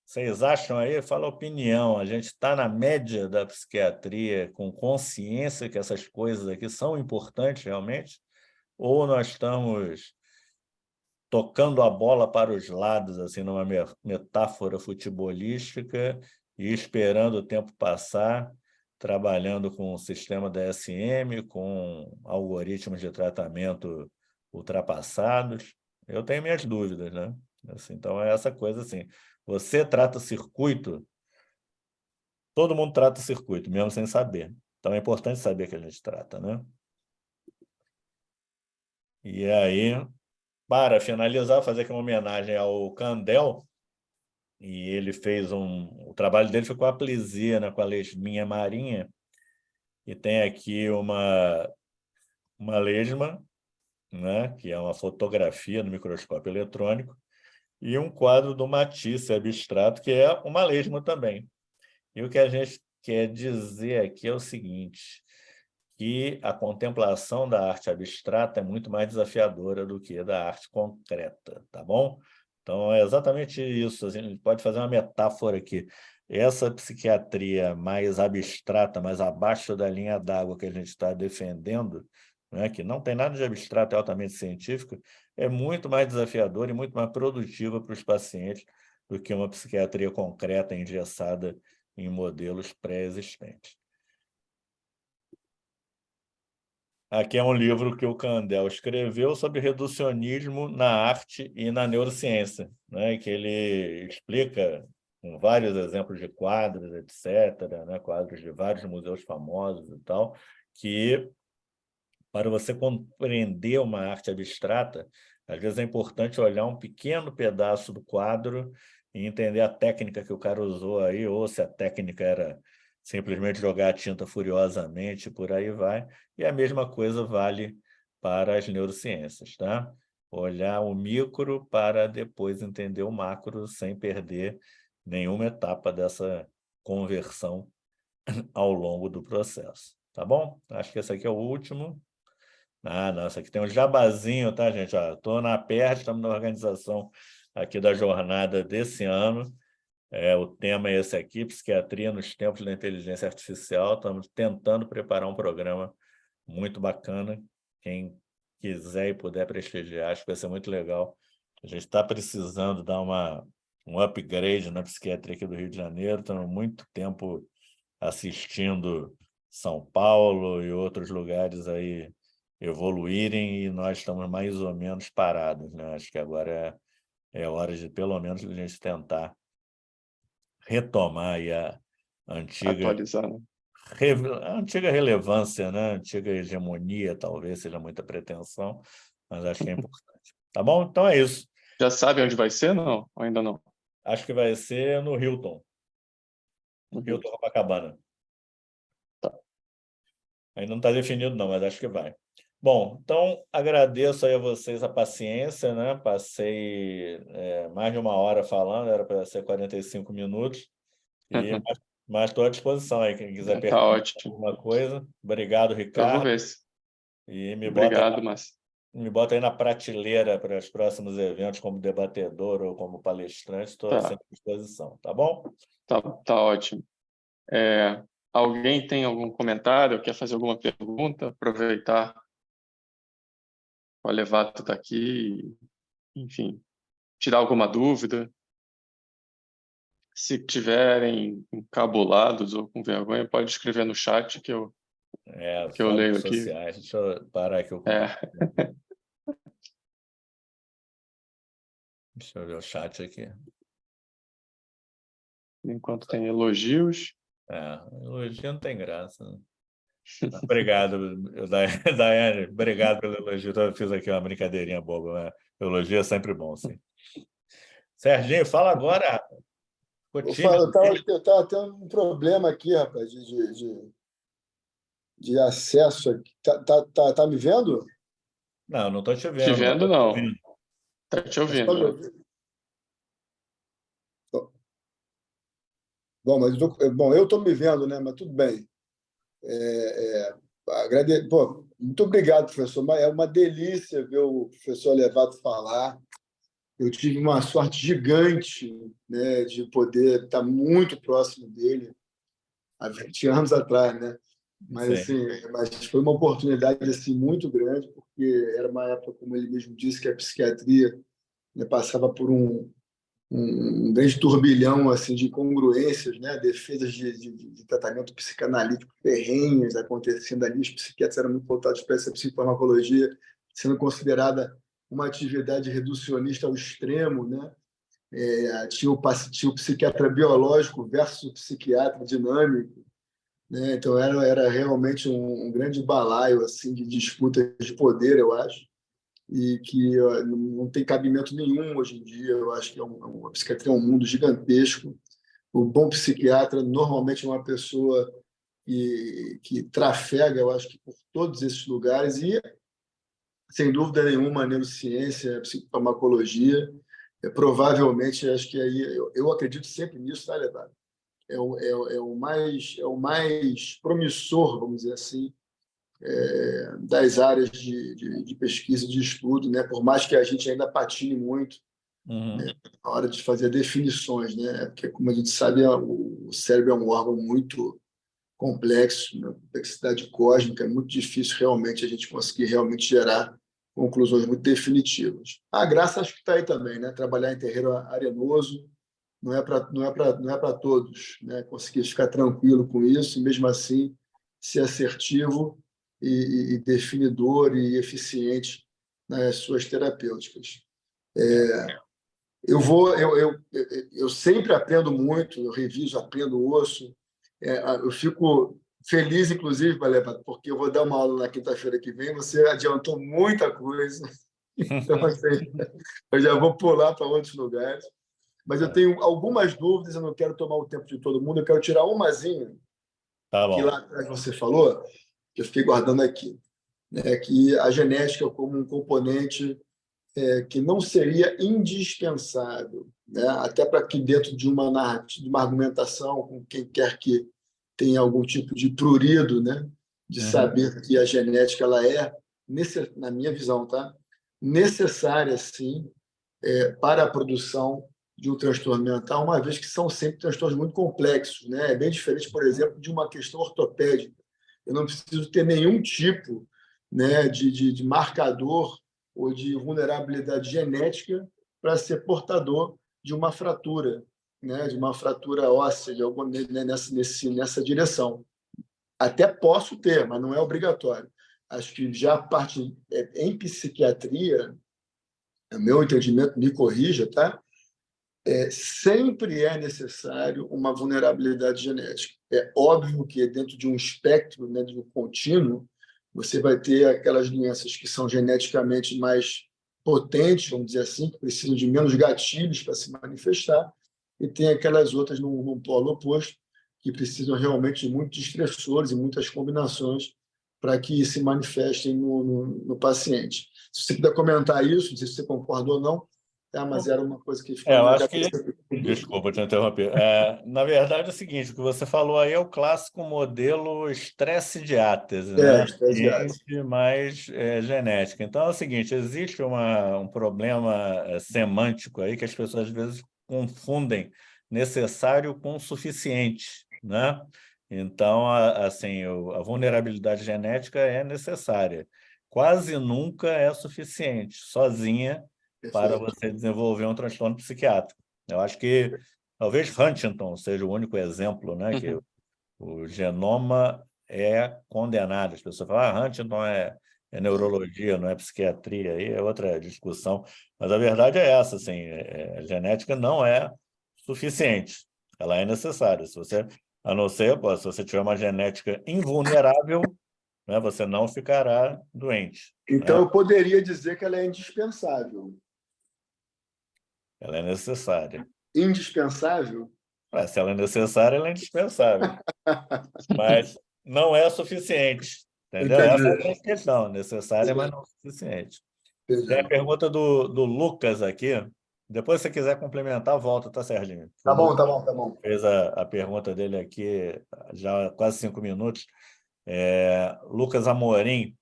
Vocês acham aí? Fala a opinião. A gente está na média da psiquiatria com consciência que essas coisas aqui são importantes realmente? Ou nós estamos tocando a bola para os lados, assim, numa metáfora futebolística e esperando o tempo passar, trabalhando com o sistema DSM, com algoritmos de tratamento ultrapassados? Eu tenho minhas dúvidas, né? Assim, então, é essa coisa assim. Você trata circuito, todo mundo trata circuito, mesmo sem saber. Então, é importante saber que a gente trata, né? E aí, para finalizar, fazer aqui uma homenagem ao Candel, e ele fez o trabalho dele foi com a aplesia, né, com a lesminha marinha, e tem aqui uma lesma, né, que é uma fotografia no microscópio eletrônico, e um quadro do Matisse abstrato, que é uma lesma também. E o que a gente quer dizer aqui é o seguinte, que a contemplação da arte abstrata é muito mais desafiadora do que da arte concreta, tá bom? Então, é exatamente isso. A gente pode fazer uma metáfora aqui. Essa psiquiatria mais abstrata, mais abaixo da linha d'água que a gente está defendendo, né, que não tem nada de abstrato, é altamente científico, é muito mais desafiadora e muito mais produtiva para os pacientes do que uma psiquiatria concreta, engessada em modelos pré-existentes. Aqui é um livro que o Candel escreveu sobre reducionismo na arte e na neurociência, né? Que ele explica com vários exemplos de quadros, etc., né? Quadros de vários museus famosos e tal, que para você compreender uma arte abstrata, às vezes é importante olhar um pequeno pedaço do quadro e entender a técnica que o cara usou aí, ou se a técnica era simplesmente jogar a tinta furiosamente, por aí vai. E a mesma coisa vale para as neurociências, tá? Olhar o micro para depois entender o macro sem perder nenhuma etapa dessa conversão ao longo do processo, tá bom? Acho que esse aqui é o último. Nossa, aqui tem um jabazinho, tá, gente? Estou na PERD, estamos na organização aqui da jornada desse ano. O tema é esse aqui, Psiquiatria nos Tempos da Inteligência Artificial. Estamos tentando preparar um programa muito bacana. Quem quiser e puder prestigiar, acho que vai ser muito legal. A gente está precisando dar um upgrade na psiquiatria aqui do Rio de Janeiro. Estamos muito tempo assistindo São Paulo e outros lugares aí evoluírem e nós estamos mais ou menos parados, né? Acho que agora é hora de, pelo menos, a gente tentar retomar aí antiga, atualizar, né? a antiga relevância, né? A antiga hegemonia, talvez seja muita pretensão, mas acho que é importante. Tá bom? Então é isso. Já sabe onde vai ser, não? Ou ainda não? Acho que vai ser no Hilton. Hilton Copacabana. Tá. Ainda não está definido, não, mas acho que vai. Bom, então agradeço aí a vocês a paciência, né? Passei mais de 1 hora falando, era para ser 45 minutos, mas estou à disposição aí, quem quiser Tá perguntar ótimo. alguma coisa. Obrigado, Eu vou Ricardo, ver se. e Obrigado, mas me bota aí na prateleira para os próximos eventos como debatedor ou como palestrante, estou tá, sempre à disposição, tá bom? tá ótimo. Alguém tem algum comentário, quer fazer alguma pergunta? Aproveitar o Alevato está aqui, enfim, tirar alguma dúvida. Se tiverem encabulados ou com vergonha, pode escrever no chat que eu Só leio redes aqui. sociais. Deixa eu parar aqui o É, computador. Deixa eu ver o chat aqui. enquanto tem elogios. Elogio não tem graça, né? Obrigado, Daiane. Obrigado pelo elogio. Eu fiz aqui uma brincadeirinha boba, né? Elogio é sempre bom, sim. Serginho, fala agora. Ficou tímido. Eu estava tendo um problema aqui, rapaz, de acesso aqui. Tá me vendo? Não, não estou te Te vendo, mas vendo, estou te não. ouvindo. Tá te É só ouvindo, me né? ouvir? Bom, bom, eu estou me vendo, né? Mas tudo bem. Pô, muito obrigado, professor. É uma delícia ver o professor Alevato falar. Eu tive uma sorte gigante, né, de poder estar muito próximo dele há 20 anos atrás, né? Mas Sim. assim, mas foi uma oportunidade assim muito grande, porque era uma época, como ele mesmo disse, que a psiquiatria, né, passava por um grande turbilhão assim de incongruências, né? Defesas de tratamento psicanalítico ferrenhas acontecendo ali. Os psiquiatras eram muito voltados para essa psicofarmacologia sendo considerada uma atividade reducionista ao extremo, né? Tinha o psiquiatra biológico versus o psiquiatra dinâmico, né? Então era realmente um grande balaio assim de disputa de poder, eu acho, e que não tem cabimento nenhum hoje em dia. Eu acho que a psiquiatria é um mundo gigantesco. O bom psiquiatra normalmente é uma pessoa que trafega, eu acho que por todos esses lugares e, sem dúvida nenhuma, a neurociência, a psicofarmacologia, provavelmente, acho que aí, eu acredito sempre nisso, tá, Levar? É o mais promissor, vamos dizer assim, das áreas de pesquisa, de estudo, né? Por mais que a gente ainda patine muito, Uhum. né, na hora de fazer definições, né? Porque, como a gente sabe, o cérebro é um órgão muito complexo, uma complexidade cósmica, é muito difícil realmente a gente conseguir realmente gerar conclusões muito definitivas. A graça acho que está aí também, né? Trabalhar em terreno arenoso não é para todos, né? Conseguir ficar tranquilo com isso e mesmo assim ser assertivo e definidor e eficiente nas suas terapêuticas. Eu sempre aprendo muito, eu reviso, aprendo, ouço. Eu fico feliz, inclusive, Baleba, porque eu vou dar uma aula na quinta-feira que vem. Você adiantou muita coisa, então assim, eu já vou pular para outros lugares. Mas eu tenho algumas dúvidas, eu não quero tomar o tempo de todo mundo, eu quero tirar umazinha Tá que bom. lá atrás você falou, que eu fiquei guardando aqui, né? Que a genética como um componente que não seria indispensável, né? Até para que dentro de uma narrativa, de uma argumentação, com quem quer que tenha algum tipo de prurido, né? De Uhum. saber que a genética ela na minha visão, tá? Necessária, sim, para a produção de um transtorno mental, uma vez que são sempre transtornos muito complexos, né? É bem diferente, por exemplo, de uma questão ortopédica. Eu não preciso ter nenhum tipo, né, de marcador ou de vulnerabilidade genética para ser portador de uma fratura, né, de uma fratura óssea, de alguma, né, nessa direção. Até posso ter, mas não é obrigatório. Acho que já a parte em psiquiatria, o meu entendimento, me corrija, tá? sempre é necessário uma vulnerabilidade genética. É óbvio que dentro de um espectro, né, de um contínuo, você vai ter aquelas doenças que são geneticamente mais potentes, vamos dizer assim, que precisam de menos gatilhos para se manifestar, e tem aquelas outras no polo oposto, que precisam realmente de muitos estressores e muitas combinações para que se manifestem no paciente. Se você puder comentar isso, não sei se você concorda ou não, tá? Mas era uma coisa que ficou na Eu minha acho que... cabeça. Desculpa te interromper. Na verdade, é o seguinte, o que você falou aí é o clássico modelo estresse diátese, né? Estagiário. Ambiente mais genética. Então, é o seguinte, existe um problema semântico aí que as pessoas às vezes confundem necessário com suficiente, né? Então, assim, a vulnerabilidade genética é necessária. Quase nunca é suficiente, sozinha, para Perfeito. você desenvolver um transtorno psiquiátrico. Eu acho que talvez Huntington seja o único exemplo, né, que o genoma é condenado. As pessoas falam, Huntington é neurologia, não é psiquiatria, aí é outra discussão. Mas a verdade é essa, assim, a genética não é suficiente, ela é necessária. Se você, a não ser, pô, se você tiver uma genética invulnerável, né, você não ficará doente, Então, né? eu poderia dizer que ela é indispensável. Ela é necessária. Indispensável? Se ela é necessária, ela é indispensável. Mas não é suficiente, entendeu? Essa é a Entendi. grande questão, necessária, mas não suficiente. Tem a Entendi. pergunta do Lucas aqui. Depois, se você quiser complementar, volta, tá, Serginho? O Tá bom, Lucas tá bom, tá bom. fez a pergunta dele aqui já há quase 5 minutos. Lucas Amorim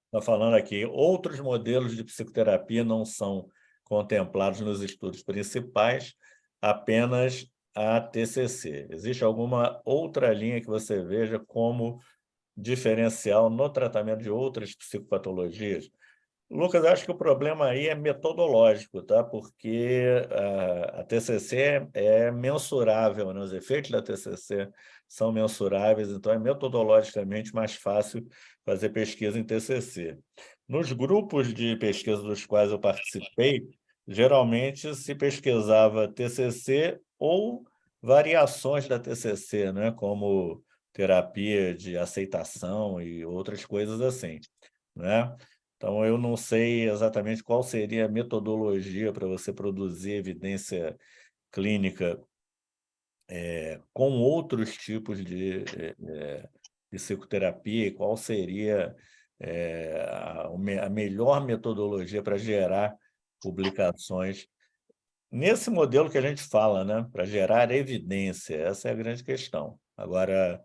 está falando aqui, outros modelos de psicoterapia não são contemplados nos estudos principais, apenas a TCC. Existe alguma outra linha que você veja como diferencial no tratamento de outras psicopatologias? Lucas, acho que o problema aí é metodológico, tá? Porque a TCC é mensurável, né? Os efeitos da TCC são mensuráveis, então é metodologicamente mais fácil fazer pesquisa em TCC. Nos grupos de pesquisa dos quais eu participei, geralmente se pesquisava TCC ou variações da TCC, né? Como terapia de aceitação e outras coisas assim, né? Então, eu não sei exatamente qual seria a metodologia para você produzir evidência clínica com outros tipos de psicoterapia, e qual seria a melhor metodologia para gerar publicações nesse modelo que a gente fala, né? Para gerar evidência. Essa é a grande questão. Agora,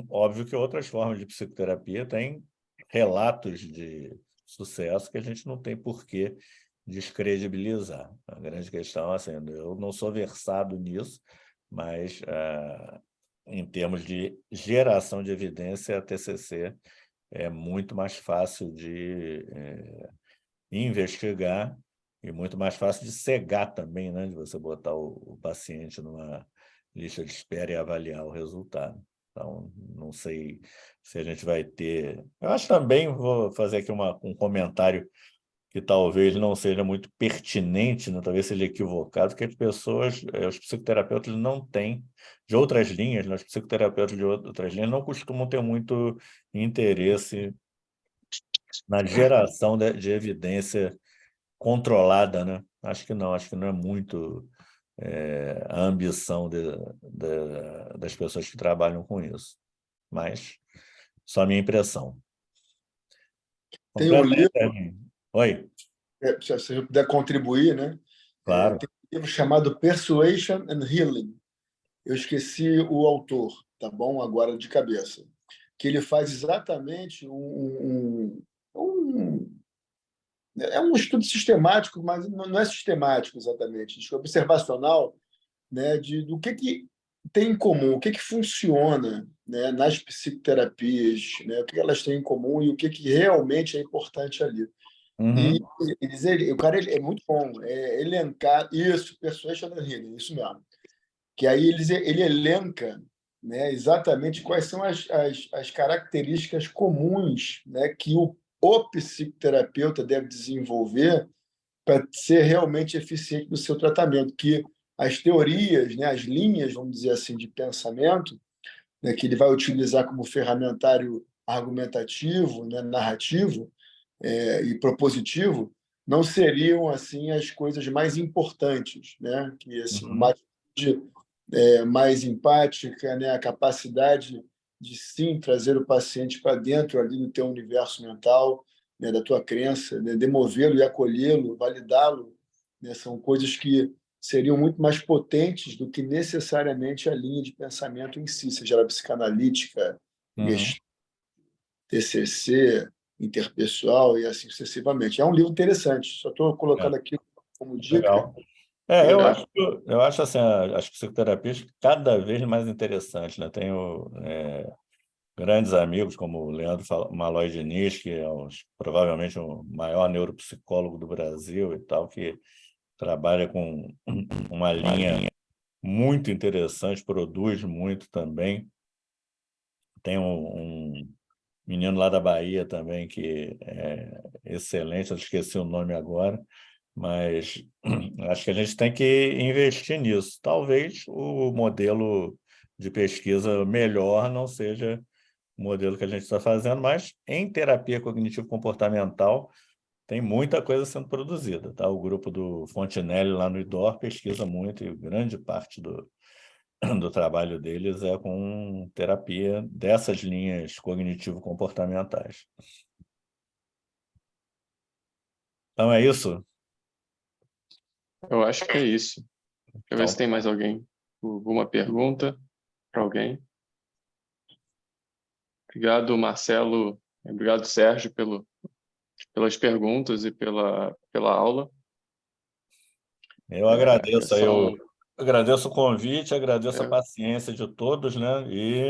óbvio que outras formas de psicoterapia têm relatos de sucesso que a gente não tem por que descredibilizar. A grande questão, assim, eu não sou versado nisso, mas em termos de geração de evidência, a TCC é muito mais fácil de investigar e muito mais fácil de cegar também, né? De você botar o paciente numa lista de espera e avaliar o resultado. Então, não sei se a gente vai ter... Eu acho também, vou fazer aqui um comentário que talvez não seja muito pertinente, né? Talvez seja equivocado, que as pessoas, os psicoterapeutas não têm, de outras linhas, né? Os psicoterapeutas de outras linhas não costumam ter muito interesse na geração de evidência controlada, né? Acho que não é muito a ambição das pessoas que trabalham com isso. Mas só a minha impressão. Tem um Completa aí, livro, Serginho. Oi, se você puder contribuir, né? claro. Tem um livro chamado Persuasion and Healing. Eu esqueci o autor, tá bom? Agora de cabeça. Que ele faz exatamente é um estudo sistemático, mas não é sistemático exatamente, é observacional, né, do que tem em comum, o que funciona, né, nas psicoterapias, né, o que elas têm em comum e o que realmente é importante ali. E Uhum. o cara é muito bom, elencar isso, Persuasion and Healing, isso mesmo. Que aí ele elenca, né, exatamente quais são as características comuns, né, que o psicoterapeuta deve desenvolver para ser realmente eficiente no seu tratamento, que as teorias, né, as linhas, vamos dizer assim, de pensamento, né, que ele vai utilizar como ferramentário argumentativo, né, narrativo e propositivo, não seriam assim as coisas mais importantes, né? Que assim, uma atitude mais empática, né, a capacidade de sim trazer o paciente para dentro ali do teu universo mental, né, da tua crença, né, demovê-lo e acolhê-lo, validá-lo, né, são coisas que seriam muito mais potentes do que necessariamente a linha de pensamento em si, seja ela psicanalítica, TCC, interpessoal e assim sucessivamente. É um livro interessante, só estou colocando aqui como dica. Legal. Eu acho assim, as psicoterapias cada vez mais interessantes, né? Tenho grandes amigos como o Leandro Malói Diniz, que é provavelmente o maior neuropsicólogo do Brasil e tal, que trabalha com uma linha muito interessante, produz muito também. Tem um menino lá da Bahia também que é excelente, eu esqueci o nome agora, mas acho que a gente tem que investir nisso. Talvez o modelo de pesquisa melhor não seja o modelo que a gente está fazendo, mas em terapia cognitivo-comportamental tem muita coisa sendo produzida. Tá? O grupo do Fontinelli lá no IDOR pesquisa muito e grande parte do trabalho deles é com terapia dessas linhas cognitivo-comportamentais. Então é isso? Eu acho que é isso. Deixa eu ver se Então, tem mais alguma pergunta para alguém. Obrigado, Marcelo. Obrigado, Sérgio, pelas perguntas e pela aula. eu agradeço aí, São... agradeço o convite, agradeço a paciência de todos, né? E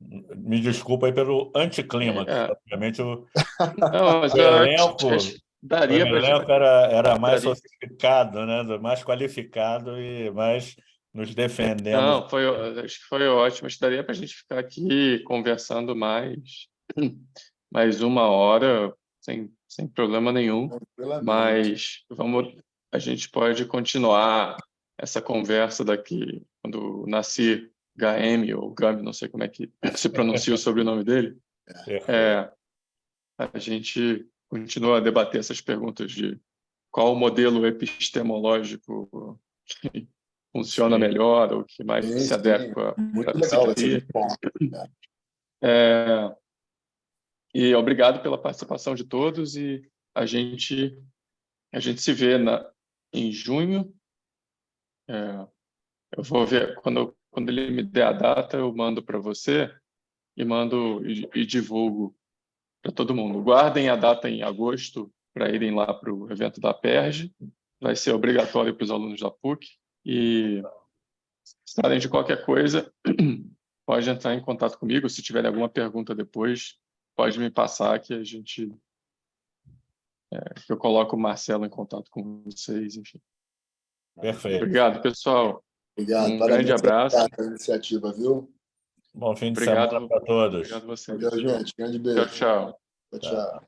me desculpa aí pelo anticlímax. Obviamente, Não, mas o eu elenco, acho que daria o para elenco era mais daria. sofisticado, né? Mais qualificado e mais nos defendemos. Não, acho que foi ótimo. Acho que daria para a gente ficar aqui conversando mais uma hora, sem problema nenhum. Mas a gente pode continuar essa conversa daqui, quando nascer Gaemi ou Gami, não sei como é que se pronuncia o sobrenome dele. A gente continua a debater essas perguntas de qual o modelo epistemológico que funciona melhor ou que mais se adequa Muito à legal, vai ser psiquiatria. muito bom. E obrigado pela participação de todos e a gente se vê em junho. Eu vou ver quando ele me der a data, eu mando para você e divulgo para todo mundo. Guardem a data em agosto para irem lá para o evento da PERJ. Vai ser obrigatório para os alunos da PUC. E, se precisarem de qualquer coisa, pode entrar em contato comigo. Se tiverem alguma pergunta depois, pode me passar que eu coloco o Marcelo em contato com vocês. Enfim. Perfeito. Obrigado, pessoal. Obrigado. Um grande abraço. Pela iniciativa, viu? Bom fim de semana para todos. Obrigado a vocês. Valeu, gente. Grande beijo. Tchau, tchau. Tchau.